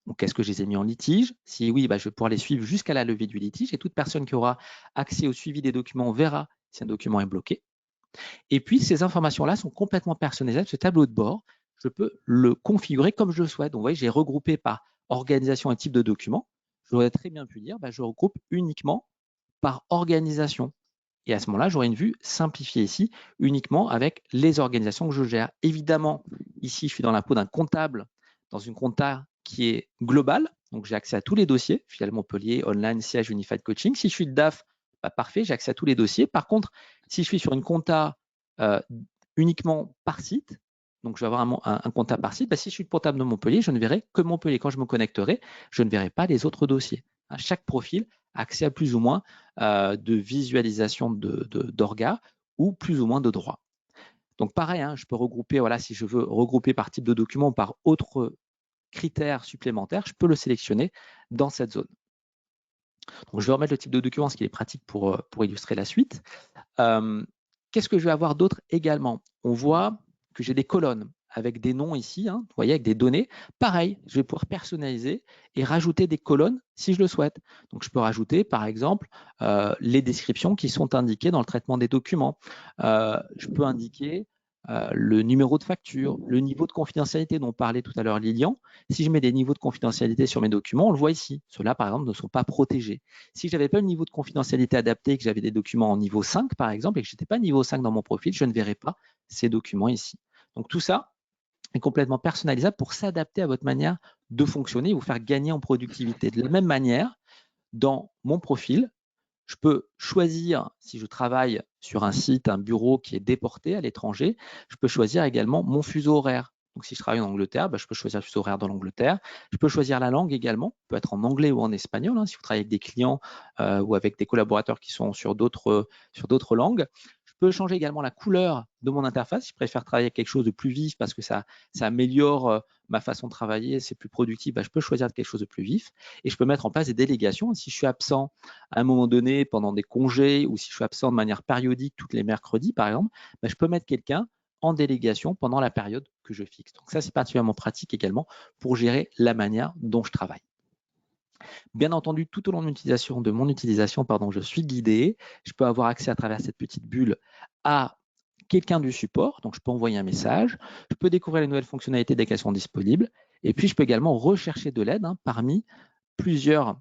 Donc, est-ce que je les ai mis en litige? Si oui, je vais pouvoir les suivre jusqu'à la levée du litige et toute personne qui aura accès au suivi des documents verra si un document est bloqué. Et puis, ces informations-là sont complètement personnalisables. Ce tableau de bord, je peux le configurer comme je le souhaite. Donc, vous voyez, j'ai regroupé par organisation et type de document. J'aurais très bien pu dire, je regroupe uniquement par organisation. Et à ce moment-là, j'aurai une vue simplifiée ici, uniquement avec les organisations que je gère. Évidemment, ici, je suis dans la peau d'un comptable, dans une compta qui est globale. Donc, j'ai accès à tous les dossiers, filiale Montpellier, online, siège, Unified Coaching. Si je suis le DAF, parfait, j'ai accès à tous les dossiers. Par contre, si je suis sur une compta uniquement par site, donc je vais avoir un compta par site, si je suis le comptable de Montpellier, je ne verrai que Montpellier. Quand je me connecterai, je ne verrai pas les autres dossiers. Chaque profil a accès à plus ou moins de visualisation d'orgas ou plus ou moins de droits. Donc pareil, je peux regrouper, si je veux regrouper par type de document ou par autre critères supplémentaires, je peux le sélectionner dans cette zone. Donc je vais remettre le type de document, ce qui est pratique pour illustrer la suite. Qu'est-ce que je vais avoir d'autre également? On voit que j'ai des colonnes avec des noms ici, vous voyez, avec des données. Pareil, je vais pouvoir personnaliser et rajouter des colonnes si je le souhaite. Donc, je peux rajouter, par exemple, les descriptions qui sont indiquées dans le traitement des documents. Je peux indiquer le numéro de facture, le niveau de confidentialité dont parlait tout à l'heure Lilian. Si je mets des niveaux de confidentialité sur mes documents, on le voit ici. Ceux-là, par exemple, ne sont pas protégés. Si je n'avais pas le niveau de confidentialité adapté, que j'avais des documents en niveau 5, par exemple, et que je n'étais pas niveau 5 dans mon profil, je ne verrais pas ces documents ici. Donc, tout ça est complètement personnalisable pour s'adapter à votre manière de fonctionner et vous faire gagner en productivité. De la même manière, dans mon profil, je peux choisir, si je travaille sur un site, un bureau qui est déporté à l'étranger, je peux choisir également mon fuseau horaire. Donc, si je travaille en Angleterre, je peux choisir le fuseau horaire dans l'Angleterre. Je peux choisir la langue également, peut être en anglais ou en espagnol, si vous travaillez avec des clients ou avec des collaborateurs qui sont sur d'autres langues. Je peux changer également la couleur de mon interface. Si je préfère travailler avec quelque chose de plus vif parce que ça améliore ma façon de travailler, c'est plus productif, je peux choisir quelque chose de plus vif. Et je peux mettre en place des délégations. Si je suis absent à un moment donné pendant des congés ou si je suis absent de manière périodique tous les mercredis, par exemple, je peux mettre quelqu'un en délégation pendant la période que je fixe. Donc ça, c'est particulièrement pratique également pour gérer la manière dont je travaille. Bien entendu, tout au long de mon utilisation, je suis guidé. Je peux avoir accès à travers cette petite bulle à quelqu'un du support. Donc, je peux envoyer un message. Je peux découvrir les nouvelles fonctionnalités dès qu'elles sont disponibles. Et puis, je peux également rechercher de l'aide parmi plusieurs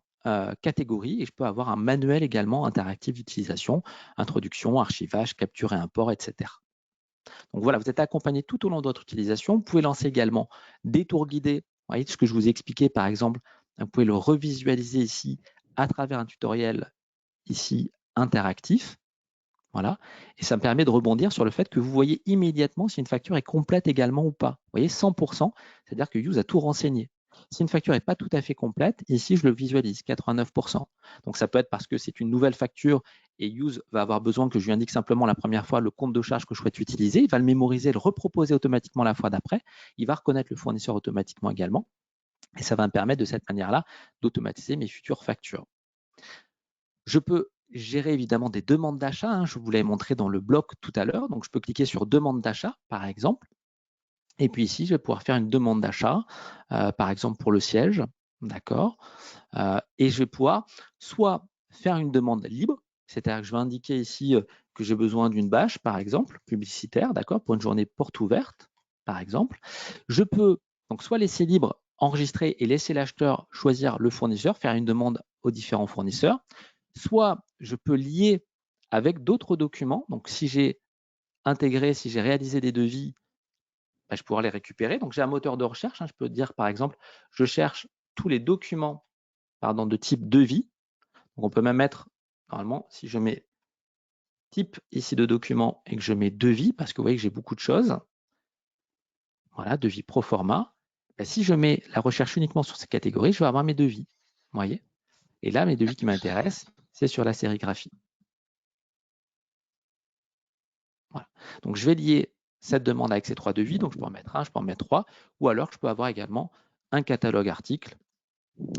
catégories et je peux avoir un manuel également interactif d'utilisation, introduction, archivage, capture et import, etc. Donc voilà, vous êtes accompagné tout au long de votre utilisation. Vous pouvez lancer également des tours guidés. Vous voyez ce que je vous ai expliqué, par exemple, vous pouvez le revisualiser ici à travers un tutoriel ici interactif. Voilà, et ça me permet de rebondir sur le fait que vous voyez immédiatement si une facture est complète également ou pas. Vous voyez, 100%, c'est-à-dire que Use a tout renseigné. Si une facture n'est pas tout à fait complète, ici, je le visualise, 89%. Donc, ça peut être parce que c'est une nouvelle facture et Use va avoir besoin que je lui indique simplement la première fois le compte de charge que je souhaite utiliser. Il va le mémoriser, le reproposer automatiquement la fois d'après. Il va reconnaître le fournisseur automatiquement également. Et ça va me permettre de cette manière-là d'automatiser mes futures factures. Je peux gérer évidemment des demandes d'achat. Je vous l'ai montré dans le bloc tout à l'heure. Donc, je peux cliquer sur demande d'achat, par exemple. Et puis ici, je vais pouvoir faire une demande d'achat, par exemple pour le siège, d'accord. Et je vais pouvoir soit faire une demande libre, c'est-à-dire que je vais indiquer ici que j'ai besoin d'une bâche, par exemple, publicitaire, d'accord, pour une journée porte ouverte, par exemple. Je peux donc soit laisser libre, enregistrer et laisser l'acheteur choisir le fournisseur, faire une demande aux différents fournisseurs. Soit je peux lier avec d'autres documents. Donc, si j'ai réalisé des devis, je vais pouvoir les récupérer. Donc, j'ai un moteur de recherche. Je peux dire, par exemple, je cherche tous les documents de type devis. Donc, on peut même mettre, normalement, si je mets type ici de document et que je mets devis, parce que vous voyez que j'ai beaucoup de choses, voilà, devis pro forma, ben, si je mets la recherche uniquement sur ces catégories, je vais avoir mes devis. Vous voyez? Et là, mes devis qui m'intéressent, c'est sur la sérigraphie. Voilà. Donc, je vais lier cette demande avec ces 3 devis. Donc, je peux en mettre un, je peux en mettre 3, ou alors je peux avoir également un catalogue article,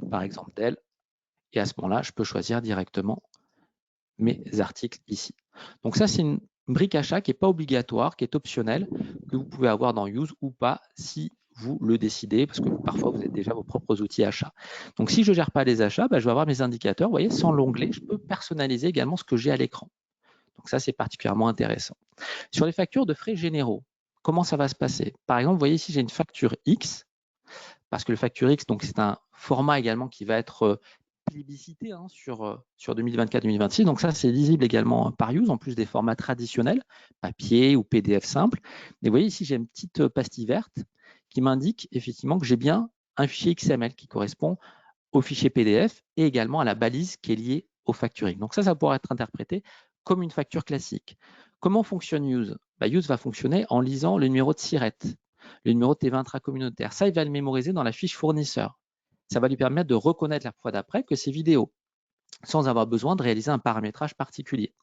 par exemple d'elle. Et à ce moment-là, je peux choisir directement mes articles ici. Donc ça, c'est une brique achat qui n'est pas obligatoire, qui est optionnelle, que vous pouvez avoir dans Use ou pas si vous le décidez, parce que parfois, vous avez déjà vos propres outils achats. Donc si je ne gère pas les achats, je vais avoir mes indicateurs. Vous voyez, sans l'onglet, je peux personnaliser également ce que j'ai à l'écran. Donc ça, c'est particulièrement intéressant. Sur les factures de frais généraux, comment ça va se passer? Par exemple, vous voyez ici, j'ai une facture X, parce que le facture X, donc c'est un format également qui va être plébiscité sur 2024-2026. Donc ça, c'est lisible également par Use, en plus des formats traditionnels, papier ou PDF simple. Et vous voyez ici, j'ai une petite pastille verte qui m'indique effectivement que j'ai bien un fichier XML qui correspond au fichier PDF et également à la balise qui est liée au facturing. Donc ça pourra être interprété comme une facture classique. Comment fonctionne Use? Use va fonctionner en lisant le numéro de SIRET, le numéro de TVA intracommunautaire. Ça, il va le mémoriser dans la fiche fournisseur. Ça va lui permettre de reconnaître la fois d'après que c'est vidéo, sans avoir besoin de réaliser un paramétrage particulier.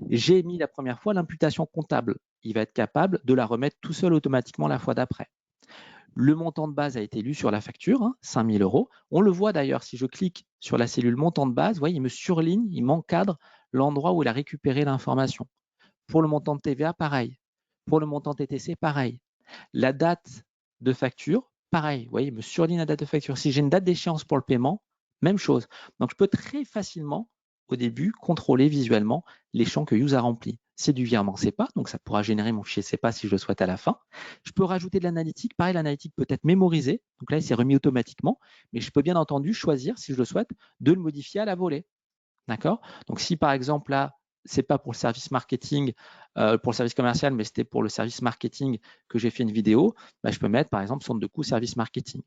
J'ai mis la première fois l'imputation comptable. Il va être capable de la remettre tout seul automatiquement la fois d'après. Le montant de base a été lu sur la facture, 5 000 €. On le voit d'ailleurs, si je clique sur la cellule montant de base, vous voyez, il me surligne, il m'encadre l'endroit où il a récupéré l'information. Pour le montant de TVA, pareil. Pour le montant TTC, pareil. La date de facture, pareil. Vous voyez, il me surligne la date de facture. Si j'ai une date d'échéance pour le paiement, même chose. Donc, je peux très facilement, au début, contrôler visuellement les champs que Use a remplis. C'est du virement CEPA, donc ça pourra générer mon fichier CEPA si je le souhaite à la fin. Je peux rajouter de l'analytique. Pareil, l'analytique peut être mémorisé. Donc là, il s'est remis automatiquement. Mais je peux bien entendu choisir, si je le souhaite, de le modifier à la volée. D'accord? Donc, si par exemple, là, ce n'est pas pour le service marketing, pour le service commercial, mais c'était pour le service marketing que j'ai fait une vidéo, je peux mettre par exemple centre de coût service marketing.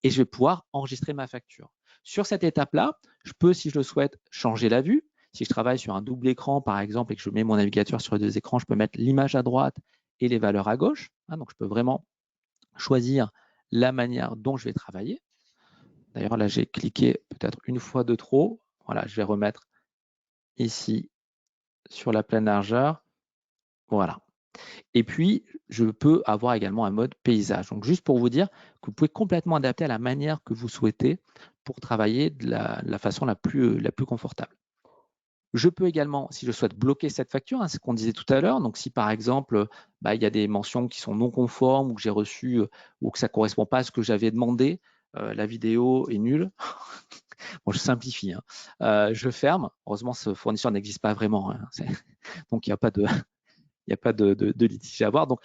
Et je vais pouvoir enregistrer ma facture. Sur cette étape-là, je peux, si je le souhaite, changer la vue. Si je travaille sur un double écran, par exemple, et que je mets mon navigateur sur les 2 écrans, je peux mettre l'image à droite et les valeurs à gauche. Donc, je peux vraiment choisir la manière dont je vais travailler. D'ailleurs, là, j'ai cliqué peut-être une fois de trop. Voilà, je vais remettre ici sur la pleine largeur. Voilà. Et puis, je peux avoir également un mode paysage. Donc, juste pour vous dire que vous pouvez complètement adapter à la manière que vous souhaitez pour travailler de la façon la plus confortable. Je peux également, si je souhaite, bloquer cette facture, c'est ce qu'on disait tout à l'heure. Donc, si par exemple, il y a des mentions qui sont non conformes ou que j'ai reçu ou que ça ne correspond pas à ce que j'avais demandé, la vidéo est nulle. Bon, je simplifie. Je ferme. Heureusement, ce fournisseur n'existe pas vraiment. Donc, il n'y a pas de litige à avoir. Donc,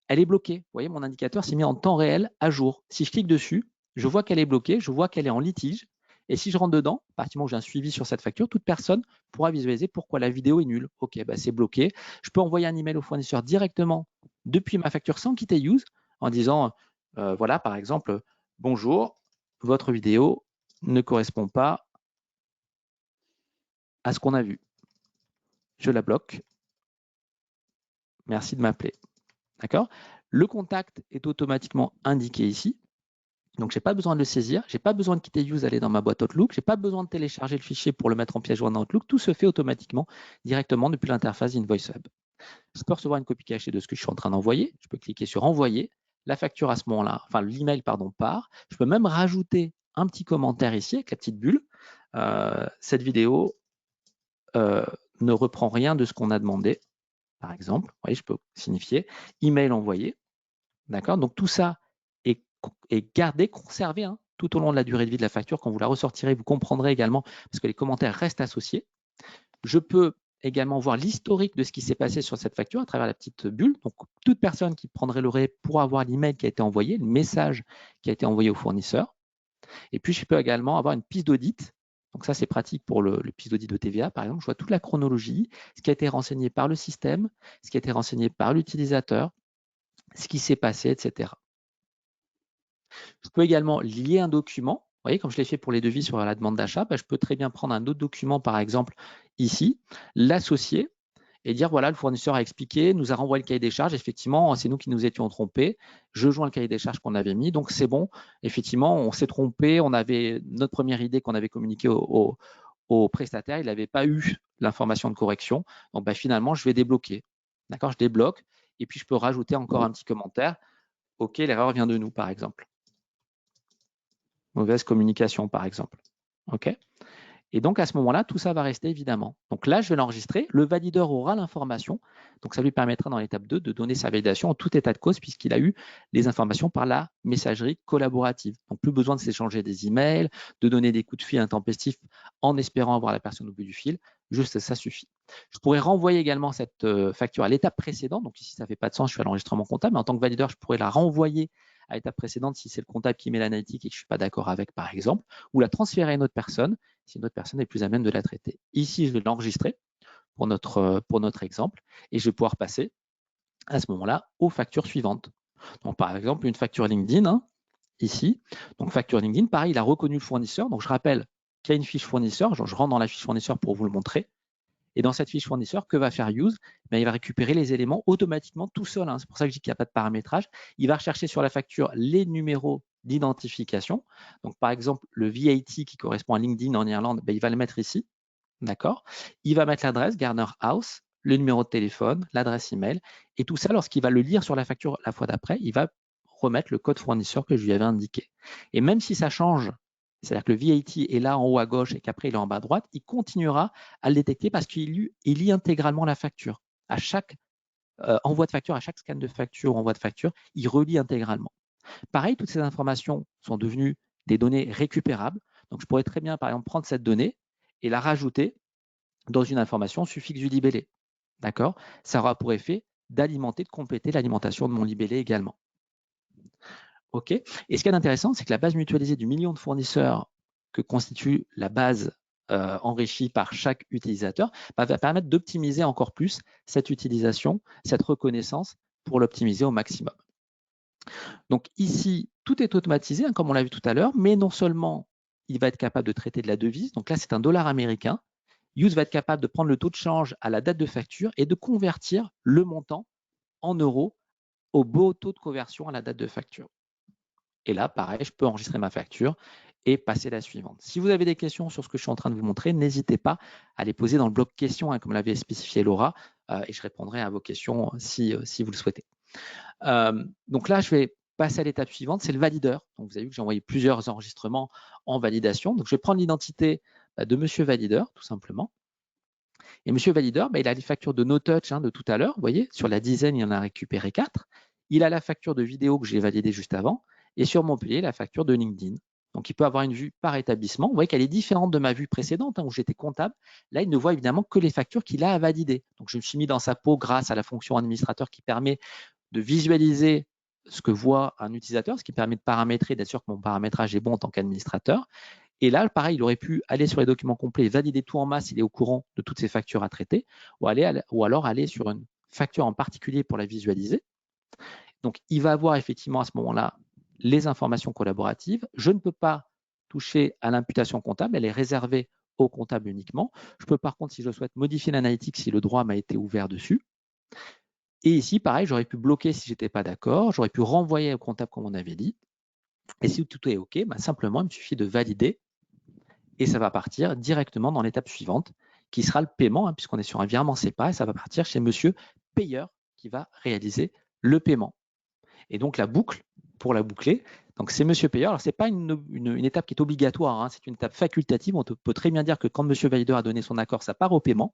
elle est bloquée. Vous voyez, mon indicateur s'est mis en temps réel à jour. Si je clique dessus, je vois qu'elle est bloquée, je vois qu'elle est en litige. Et si je rentre dedans, à partir du moment où j'ai un suivi sur cette facture, toute personne pourra visualiser pourquoi la vidéo est nulle. OK, c'est bloqué. Je peux envoyer un email au fournisseur directement depuis ma facture sans quitter Use en disant, voilà, par exemple, bonjour, votre vidéo ne correspond pas à ce qu'on a vu. Je la bloque. Merci de m'appeler. D'accord? Le contact est automatiquement indiqué ici. Donc, je n'ai pas besoin de le saisir. Je n'ai pas besoin de quitter Use, aller dans ma boîte Outlook. Je n'ai pas besoin de télécharger le fichier pour le mettre en pièce jointe dans Outlook. Tout se fait automatiquement directement depuis l'interface d'InvoiceHub. Je peux recevoir une copie cachée de ce que je suis en train d'envoyer. Je peux cliquer sur Envoyer. La facture à ce moment-là, enfin l'email, part. Je peux même rajouter un petit commentaire ici avec la petite bulle. Cette vidéo ne reprend rien de ce qu'on a demandé. Par exemple, vous voyez, je peux signifier email envoyé. D'accord? Donc tout ça est gardé, conservé tout au long de la durée de vie de la facture. Quand vous la ressortirez, vous comprendrez également, parce que les commentaires restent associés. Je peux également voir l'historique de ce qui s'est passé sur cette facture à travers la petite bulle. Donc, toute personne qui prendrait le relais pourra avoir l'email qui a été envoyé, le message qui a été envoyé au fournisseur. Et puis, je peux également avoir une piste d'audit. Donc ça, c'est pratique pour le piste d'audit de TVA. Par exemple, je vois toute la chronologie, ce qui a été renseigné par le système, ce qui a été renseigné par l'utilisateur, ce qui s'est passé, etc. Je peux également lier un document. Vous voyez, comme je l'ai fait pour les devis sur la demande d'achat, je peux très bien prendre un autre document, par exemple ici, l'associer et dire voilà, le fournisseur a expliqué, nous a renvoyé le cahier des charges. Effectivement, c'est nous qui nous étions trompés. Je joins le cahier des charges qu'on avait mis. Donc, c'est bon. Effectivement, on s'est trompé. On avait notre première idée qu'on avait communiquée au prestataire. Il n'avait pas eu l'information de correction. Donc, finalement, je vais débloquer. D'accord, je débloque. Et puis, je peux rajouter encore un petit commentaire. OK, l'erreur vient de nous, par exemple. Mauvaise communication, par exemple. OK. Et donc, à ce moment-là, tout ça va rester évidemment. Donc là, je vais l'enregistrer. Le valideur aura l'information. Donc, ça lui permettra dans l'étape 2 de donner sa validation en tout état de cause puisqu'il a eu les informations par la messagerie collaborative. Donc, plus besoin de s'échanger des emails, de donner des coups de fil intempestifs en espérant avoir la personne au bout du fil. Juste ça suffit. Je pourrais renvoyer également cette facture à l'étape précédente. Donc, ici, ça ne fait pas de sens, je suis à l'enregistrement comptable. Mais en tant que valideur, je pourrais la renvoyer à l'étape précédente si c'est le comptable qui met l'analytique et que je ne suis pas d'accord avec, par exemple, ou la transférer à une autre personne si une autre personne est plus à même de la traiter. Ici, je vais l'enregistrer pour notre exemple et je vais pouvoir passer à ce moment-là aux factures suivantes. Donc, par exemple, une facture LinkedIn, ici. Donc, facture LinkedIn, pareil, il a reconnu le fournisseur. Donc, je rappelle qu'il y a une fiche fournisseur. Je rentre dans la fiche fournisseur pour vous le montrer. Et dans cette fiche fournisseur, que va faire Use? Il va récupérer les éléments automatiquement tout seul. C'est pour ça que je dis qu'il n'y a pas de paramétrage. Il va rechercher sur la facture les numéros d'identification. Donc, par exemple, le VAT qui correspond à LinkedIn en Irlande, il va le mettre ici. D'accord. Il va mettre l'adresse Garner House, le numéro de téléphone, l'adresse email. Et tout ça, lorsqu'il va le lire sur la facture la fois d'après, il va remettre le code fournisseur que je lui avais indiqué. Et même si ça change, c'est-à-dire que le VAT est là en haut à gauche et qu'après il est en bas à droite, il continuera à le détecter parce qu'il lit intégralement la facture. À chaque envoi de facture, à chaque scan de facture ou envoi de facture, il relit intégralement. Pareil, toutes ces informations sont devenues des données récupérables. Donc, je pourrais très bien, par exemple, prendre cette donnée et la rajouter dans une information suffixe du libellé. D'accord? Ça aura pour effet d'alimenter, de compléter l'alimentation de mon libellé également. OK. Et ce qui est intéressant, c'est que la base mutualisée du million de fournisseurs que constitue la base enrichie par chaque utilisateur va permettre d'optimiser encore plus cette utilisation, cette reconnaissance pour l'optimiser au maximum. Donc ici, tout est automatisé, comme on l'a vu tout à l'heure, mais non seulement il va être capable de traiter de la devise, donc là c'est un dollar américain, Use va être capable de prendre le taux de change à la date de facture et de convertir le montant en euros au beau taux de conversion à la date de facture. Et là, pareil, je peux enregistrer ma facture et passer à la suivante. Si vous avez des questions sur ce que je suis en train de vous montrer, n'hésitez pas à les poser dans le bloc questions, comme l'avait spécifié Laura, et je répondrai à vos questions si vous le souhaitez. Donc là, je vais passer à l'étape suivante, c'est le valideur. Donc vous avez vu que j'ai envoyé plusieurs enregistrements en validation. Donc je vais prendre l'identité de Monsieur Valideur, tout simplement. Et Monsieur Valideur, il a les factures de NoTouch de tout à l'heure. Vous voyez, sur la dizaine, il en a récupéré 4. Il a la facture de vidéo que j'ai validée juste avant. Et sur Montpellier, la facture de LinkedIn. Donc, il peut avoir une vue par établissement. Vous voyez qu'elle est différente de ma vue précédente où j'étais comptable. Là, il ne voit évidemment que les factures qu'il a à valider. Donc, je me suis mis dans sa peau grâce à la fonction administrateur qui permet de visualiser ce que voit un utilisateur, ce qui permet de paramétrer, d'être sûr que mon paramétrage est bon en tant qu'administrateur. Et là, pareil, il aurait pu aller sur les documents complets, valider tout en masse, il est au courant de toutes ces factures à traiter, ou alors aller sur une facture en particulier pour la visualiser. Donc, il va avoir effectivement à ce moment-là les informations collaboratives. Je ne peux pas toucher à l'imputation comptable, elle est réservée au comptable uniquement. Je peux par contre, si je souhaite, modifier l'analytique si le droit m'a été ouvert dessus. Et ici, pareil, j'aurais pu bloquer si je n'étais pas d'accord, j'aurais pu renvoyer au comptable comme on avait dit. Et si tout est OK, simplement, il me suffit de valider et ça va partir directement dans l'étape suivante qui sera le paiement, puisqu'on est sur un virement SEPA et ça va partir chez monsieur payeur qui va réaliser le paiement. Et donc, la boucle, pour la boucler, donc c'est monsieur payeur. Alors, ce n'est pas une étape qui est obligatoire, c'est une étape facultative. On peut très bien dire que quand monsieur valideur a donné son accord, ça part au paiement.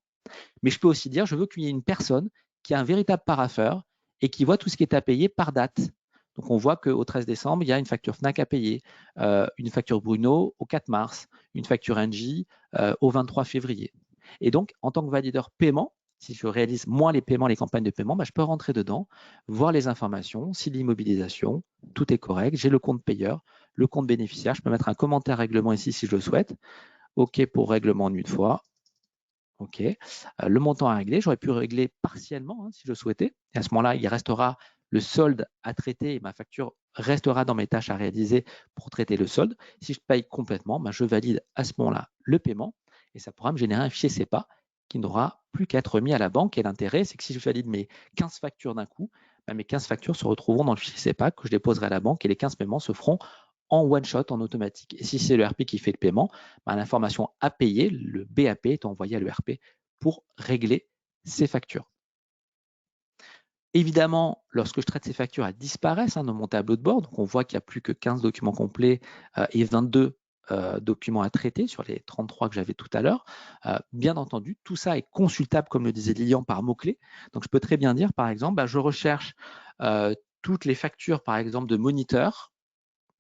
Mais je peux aussi dire, je veux qu'il y ait une personne qui a un véritable parapheur et qui voit tout ce qui est à payer par date. Donc, on voit qu'au 13 décembre, il y a une facture FNAC à payer, une facture Bruno au 4 mars, une facture Engie au 23 février. Et donc, en tant que valideur paiement, si je réalise moi les paiements, les campagnes de paiement, je peux rentrer dedans, voir les informations, si l'immobilisation, tout est correct, j'ai le compte payeur, le compte bénéficiaire, je peux mettre un commentaire règlement ici si je le souhaite. OK pour règlement en une fois. OK. Le montant à régler, j'aurais pu régler partiellement si je souhaitais. Et à ce moment-là, il restera le solde à traiter et ma facture restera dans mes tâches à réaliser pour traiter le solde. Si je paye complètement, je valide à ce moment-là le paiement et ça pourra me générer un fichier SEPA qui n'aura plus qu'à être remis à la banque. Et l'intérêt, c'est que si je valide mes 15 factures d'un coup, mes 15 factures se retrouveront dans le fichier CEPAC que je déposerai à la banque et les 15 paiements se feront en one shot, en automatique. Et si c'est le RP qui fait le paiement, l'information à payer, le BAP, est envoyé à l'ERP pour régler ces factures. Évidemment, lorsque je traite ces factures, elles disparaissent dans mon tableau de bord. Donc, on voit qu'il n'y a plus que 15 documents complets et 22 documents à traiter sur les 33 que j'avais tout à l'heure. Bien entendu, tout ça est consultable, comme le disait Lilian, par mots-clés. Donc, je peux très bien dire, par exemple, je recherche toutes les factures, par exemple, de moniteurs.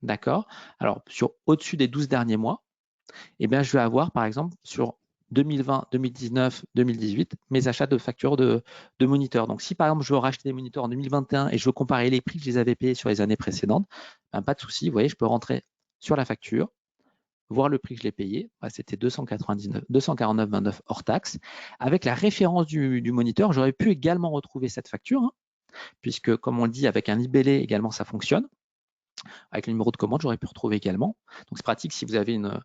D'accord. Alors, au-dessus des 12 derniers mois, je vais avoir, par exemple, sur 2020, 2019, 2018, mes achats de factures de moniteurs. Donc, si par exemple, je veux racheter des moniteurs en 2021 et je veux comparer les prix que je les avais payés sur les années précédentes, pas de souci. Vous voyez, je peux rentrer sur la facture, voir le prix que je l'ai payé. C'était 249,29 hors taxe. Avec la référence du moniteur, j'aurais pu également retrouver cette facture, puisque, comme on le dit, avec un libellé également, ça fonctionne. Avec le numéro de commande, j'aurais pu retrouver également. Donc, c'est pratique si vous avez une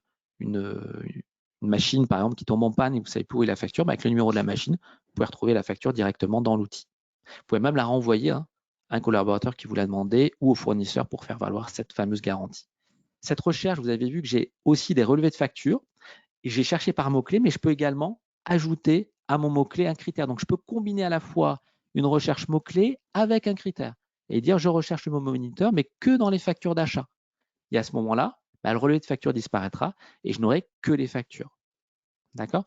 machine, par exemple, qui tombe en panne et vous ne savez plus où est la facture, avec le numéro de la machine, vous pouvez retrouver la facture directement dans l'outil. Vous pouvez même la renvoyer à un collaborateur qui vous l'a demandé ou au fournisseur pour faire valoir cette fameuse garantie. Cette recherche, vous avez vu que j'ai aussi des relevés de facture et j'ai cherché par mot-clé, mais je peux également ajouter à mon mot-clé un critère. Donc, je peux combiner à la fois une recherche mot-clé avec un critère et dire je recherche le mot moniteur, mais que dans les factures d'achat. Et à ce moment-là, le relevé de facture disparaîtra et je n'aurai que les factures. D'accord?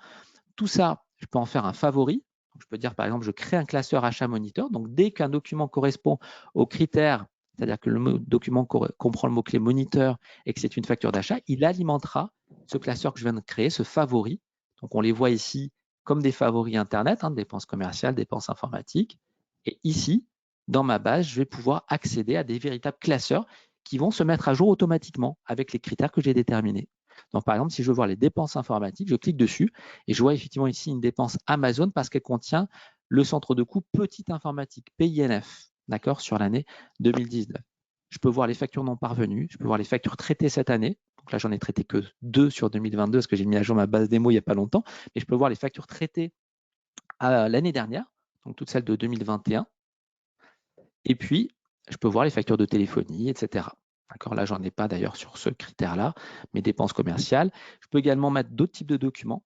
Tout ça, je peux en faire un favori. Donc, je peux dire, par exemple, je crée un classeur achat moniteur. Donc, dès qu'un document correspond aux critères, c'est-à-dire que le document comprend le mot-clé moniteur et que c'est une facture d'achat, il alimentera ce classeur que je viens de créer, ce favori. Donc, on les voit ici comme des favoris Internet, dépenses commerciales, dépenses informatiques. Et ici, dans ma base, je vais pouvoir accéder à des véritables classeurs qui vont se mettre à jour automatiquement avec les critères que j'ai déterminés. Donc, par exemple, si je veux voir les dépenses informatiques, je clique dessus et je vois effectivement ici une dépense Amazon parce qu'elle contient le centre de coût petite informatique, PINF, d'accord, sur l'année 2019. Je peux voir les factures non parvenues, je peux voir les factures traitées cette année. Donc là, j'en ai traité que 2 sur 2022 parce que j'ai mis à jour ma base démo il n'y a pas longtemps. Mais je peux voir les factures traitées l'année dernière, donc toutes celles de 2021. Et puis, je peux voir les factures de téléphonie, etc. D'accord, là, j'en ai pas d'ailleurs sur ce critère-là, mes dépenses commerciales. Je peux également mettre d'autres types de documents,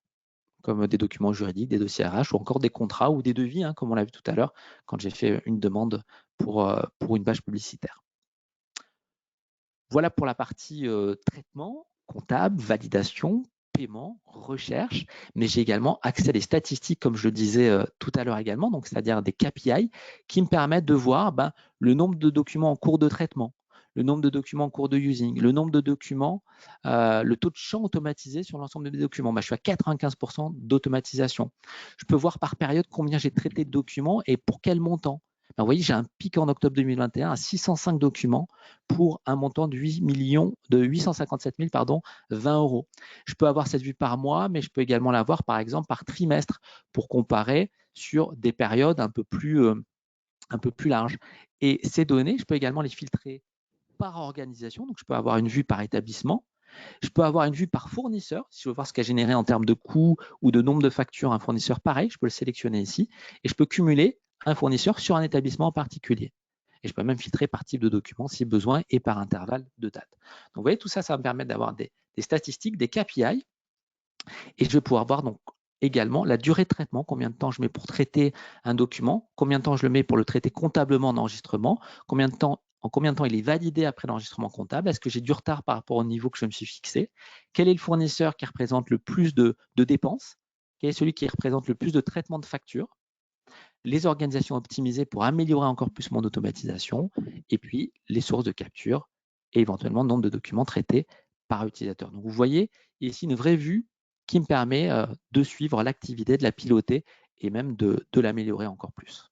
comme des documents juridiques, des dossiers RH ou encore des contrats ou des devis, comme on l'a vu tout à l'heure quand j'ai fait une demande pour une page publicitaire. Voilà pour la partie traitement, comptable, validation, paiement, recherche, mais j'ai également accès à des statistiques, comme je le disais tout à l'heure également, donc c'est-à-dire des KPI qui me permettent de voir le nombre de documents en cours de traitement, le nombre de documents en cours de using, le nombre de documents, le taux de champ automatisé sur l'ensemble des documents. Je suis à 95% d'automatisation. Je peux voir par période combien j'ai traité de documents et pour quel montant. Vous voyez, j'ai un pic en octobre 2021 à 605 documents pour un montant de 857 000, 20 euros. Je peux avoir cette vue par mois, mais je peux également l'avoir par exemple par trimestre pour comparer sur des périodes un peu plus larges. Et ces données, je peux également les filtrer par organisation. Donc, je peux avoir une vue par établissement. Je peux avoir une vue par fournisseur. Si je veux voir ce qu'a généré en termes de coûts ou de nombre de factures un fournisseur, pareil, je peux le sélectionner ici. Et je peux cumuler un fournisseur sur un établissement en particulier. Et je peux même filtrer par type de document si besoin et par intervalle de date. Donc, vous voyez, tout ça, ça va me permettre d'avoir des statistiques, des KPI. Et je vais pouvoir voir donc également la durée de traitement, combien de temps je mets pour traiter un document, combien de temps je le mets pour le traiter comptablement en enregistrement, en combien de temps il est validé après l'enregistrement comptable, est-ce que j'ai du retard par rapport au niveau que je me suis fixé, quel est le fournisseur qui représente le plus de dépenses, quel est celui qui représente le plus de traitement de factures, les organisations optimisées pour améliorer encore plus mon automatisation, et puis les sources de capture et éventuellement le nombre de documents traités par utilisateur. Donc, vous voyez ici une vraie vue qui me permet de suivre l'activité, de la piloter et même de l'améliorer encore plus.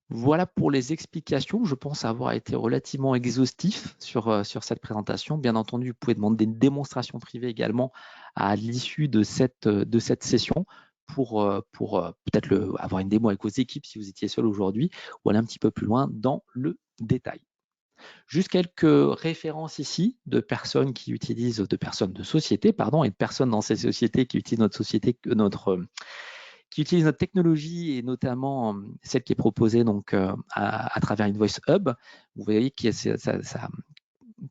Voilà pour les explications. Je pense avoir été relativement exhaustif sur cette présentation. Bien entendu, vous pouvez demander une démonstration privée également à l'issue de cette session pour peut-être avoir une démo avec vos équipes si vous étiez seul aujourd'hui ou aller un petit peu plus loin dans le détail. Juste quelques références ici de personnes qui utilisent, de personnes de société, pardon, et de personnes dans ces sociétés qui utilisent notre société, qui utilisent notre technologie et notamment celle qui est proposée donc à travers Invoice Hub. Vous voyez que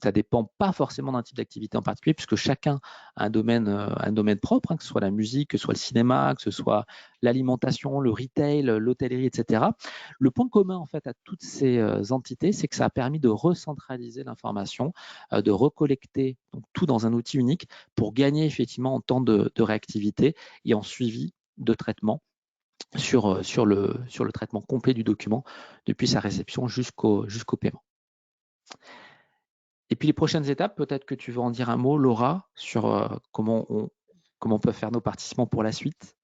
ça dépend pas forcément d'un type d'activité en particulier, puisque chacun a un domaine propre, hein, que ce soit la musique, que ce soit le cinéma, que ce soit l'alimentation, le retail, l'hôtellerie, etc. Le point commun en fait à toutes ces entités, c'est que ça a permis de recentraliser l'information, de recollecter donc, tout dans un outil unique pour gagner effectivement en temps de réactivité et en suivi de traitement sur le traitement complet du document depuis sa réception jusqu'au paiement. Et puis les prochaines étapes, peut-être que tu veux en dire un mot, Laura, sur comment on peut faire nos participants pour la suite.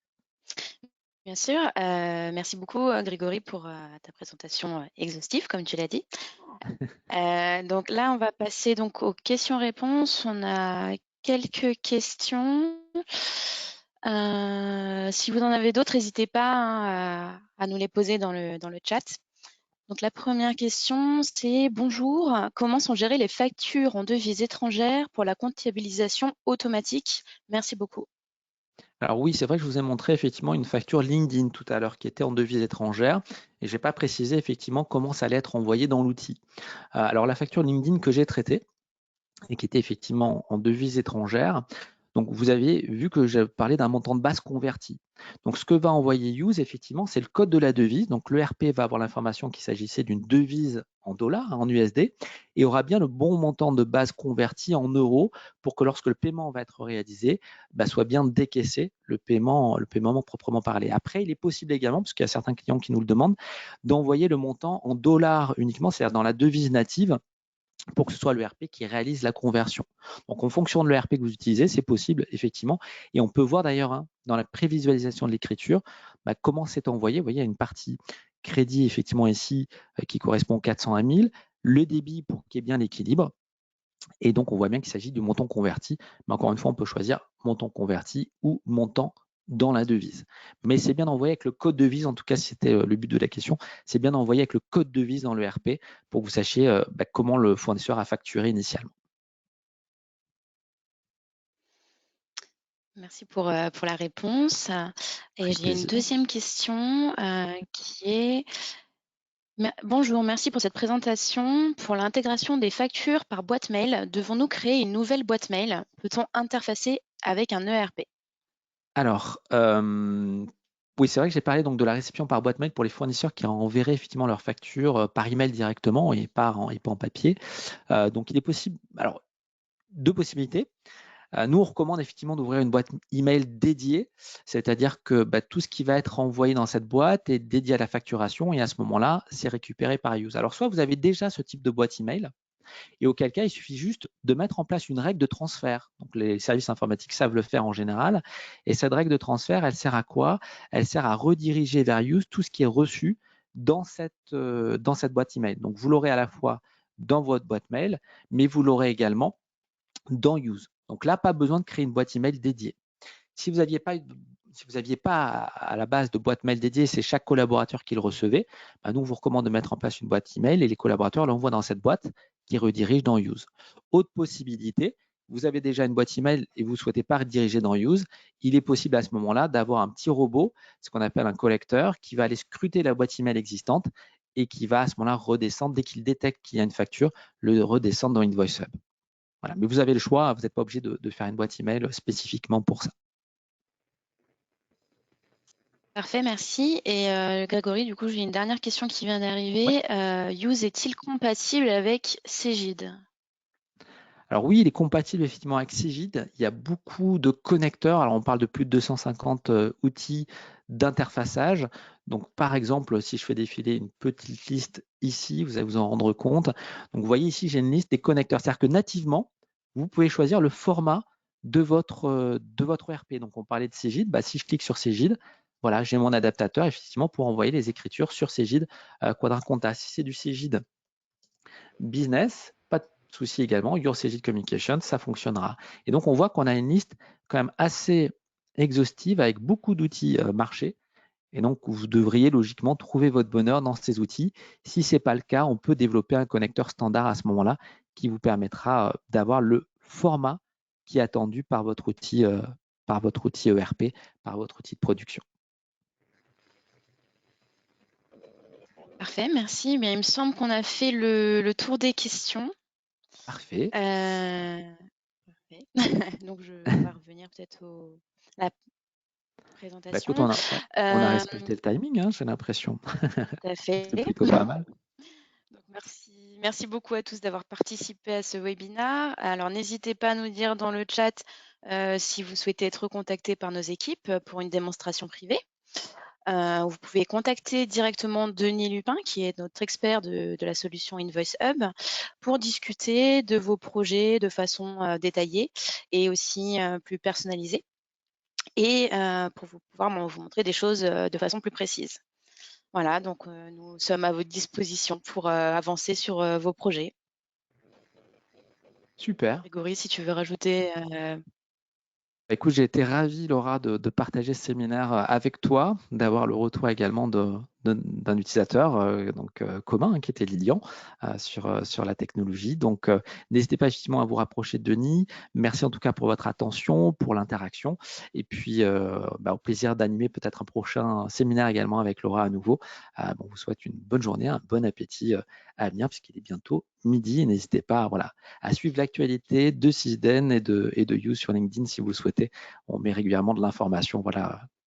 Bien sûr. Merci beaucoup, Grégory, pour ta présentation exhaustive, comme tu l'as dit. Donc là, on va passer donc aux questions-réponses. On a quelques questions. Si vous en avez d'autres, n'hésitez pas hein, à nous les poser dans le chat. Donc la première question, c'est bonjour, comment sont gérées les factures en devises étrangères pour la comptabilisation automatique? Merci beaucoup. Alors oui, c'est vrai que je vous ai montré effectivement une facture LinkedIn tout à l'heure qui était en devise étrangère et je n'ai pas précisé effectivement comment ça allait être envoyé dans l'outil. Alors la facture LinkedIn que j'ai traitée et qui était effectivement en devise étrangère, donc vous avez vu que j'ai parlé d'un montant de base converti. Donc ce que va envoyer Use, effectivement, c'est le code de la devise. Donc l'ERP va avoir l'information qu'il s'agissait d'une devise en dollars, en USD, et aura bien le bon montant de base converti en euros pour que lorsque le paiement va être réalisé, soit bien décaissé le paiement proprement parlé. Après, il est possible également, parce qu'il y a certains clients qui nous le demandent, d'envoyer le montant en dollars uniquement, c'est-à-dire dans la devise native, pour que ce soit l'ERP qui réalise la conversion. Donc, en fonction de l'ERP que vous utilisez, c'est possible, effectivement. Et on peut voir d'ailleurs hein, dans la prévisualisation de l'écriture comment c'est envoyé. Vous voyez, il y a une partie crédit, effectivement, ici, qui correspond 400 à 1000, le débit pour qu'il y ait bien l'équilibre. Et donc, on voit bien qu'il s'agit du montant converti. Mais encore une fois, on peut choisir montant converti ou montant dans la devise. Mais c'est bien d'envoyer avec le code devise, en tout cas, c'était le but de la question, c'est bien d'envoyer avec le code devise dans le RP pour que vous sachiez comment le fournisseur a facturé initialement. Merci pour la réponse. Et j'ai une deuxième question qui est bonjour, merci pour cette présentation. Pour l'intégration des factures par boîte mail, devons-nous créer une nouvelle boîte mail? Peut-on interfacer avec un ERP? Alors, oui, c'est vrai que j'ai parlé donc de la réception par boîte mail pour les fournisseurs qui enverraient effectivement leurs factures par email directement et pas en papier. Donc, il est possible, alors, deux possibilités. Nous, on recommande effectivement d'ouvrir une boîte email dédiée, c'est-à-dire que tout ce qui va être envoyé dans cette boîte est dédié à la facturation et à ce moment-là, c'est récupéré par Use. Alors, soit vous avez déjà ce type de boîte email, et auquel cas, il suffit juste de mettre en place une règle de transfert. Donc, les services informatiques savent le faire en général. Et cette règle de transfert, elle sert à quoi? Elle sert à rediriger vers Use tout ce qui est reçu dans cette boîte email. Donc, vous l'aurez à la fois dans votre boîte mail, mais vous l'aurez également dans Use. Donc là, pas besoin de créer une boîte email dédiée. Si vous n'aviez pas à la base de boîte mail dédiée, c'est chaque collaborateur qui le recevait, nous, on vous recommande de mettre en place une boîte email et les collaborateurs l'envoient dans cette boîte qui redirige dans Use. Autre possibilité, vous avez déjà une boîte email et vous ne souhaitez pas rediriger dans Use, il est possible à ce moment-là d'avoir un petit robot, ce qu'on appelle un collecteur, qui va aller scruter la boîte email existante et qui va à ce moment-là redescendre, dès qu'il détecte qu'il y a une facture, le redescendre dans Invoice Hub. Voilà. Mais vous avez le choix, vous n'êtes pas obligé de faire une boîte email spécifiquement pour ça. Parfait, merci. Et Grégory, du coup, j'ai une dernière question qui vient d'arriver. Use est-il compatible avec Cegid? Alors oui, il est compatible effectivement avec Cegid. Il y a beaucoup de connecteurs. Alors on parle de plus de 250 outils d'interfaçage. Donc par exemple, si je fais défiler une petite liste ici, vous allez vous en rendre compte. Donc vous voyez ici, j'ai une liste des connecteurs. C'est-à-dire que nativement, vous pouvez choisir le format de votre ERP. Donc on parlait de Cegid. Si je clique sur Cegid, voilà, j'ai mon adaptateur effectivement pour envoyer les écritures sur Cegid Quadra-Conta. Si c'est du Cegid Business, pas de souci également, Your Cegid Communication, ça fonctionnera. Et donc, on voit qu'on a une liste quand même assez exhaustive avec beaucoup d'outils marché Et donc, vous devriez logiquement trouver votre bonheur dans ces outils. Si ce n'est pas le cas, on peut développer un connecteur standard à ce moment-là qui vous permettra d'avoir le format qui est attendu par votre outil ERP, par votre outil de production. Parfait, merci. Mais il me semble qu'on a fait le tour des questions. Parfait. Parfait. Donc, on va revenir peut-être à la présentation. Écoute, on a respecté le timing, hein, j'ai l'impression. Tout à fait. C'est plutôt pas mal. Donc, merci beaucoup à tous d'avoir participé à ce webinaire. Alors, n'hésitez pas à nous dire dans le chat si vous souhaitez être contacté par nos équipes pour une démonstration privée. Vous pouvez contacter directement Denis Lupin, qui est notre expert de la solution Invoice Hub, pour discuter de vos projets de façon détaillée et aussi plus personnalisée, et pour pouvoir vous montrer des choses de façon plus précise. Voilà, donc nous sommes à votre disposition pour avancer sur vos projets. Super. Grégory, si tu veux rajouter. Écoute, j'ai été ravi, Laura, de partager ce séminaire avec toi, d'avoir le retour également d'un utilisateur commun, hein, qui était Lilian, sur la technologie. Donc, n'hésitez pas effectivement à vous rapprocher de Denis. Merci en tout cas pour votre attention, pour l'interaction. Et puis, au plaisir d'animer peut-être un prochain séminaire également avec Laura à nouveau. On vous souhaite une bonne journée, un bon appétit à venir puisqu'il est bientôt midi. Et n'hésitez pas à suivre l'actualité de Sysden et de You sur LinkedIn si vous le souhaitez. On met régulièrement de l'information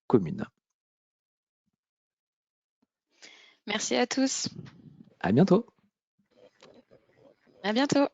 commune. Merci à tous. À bientôt. À bientôt.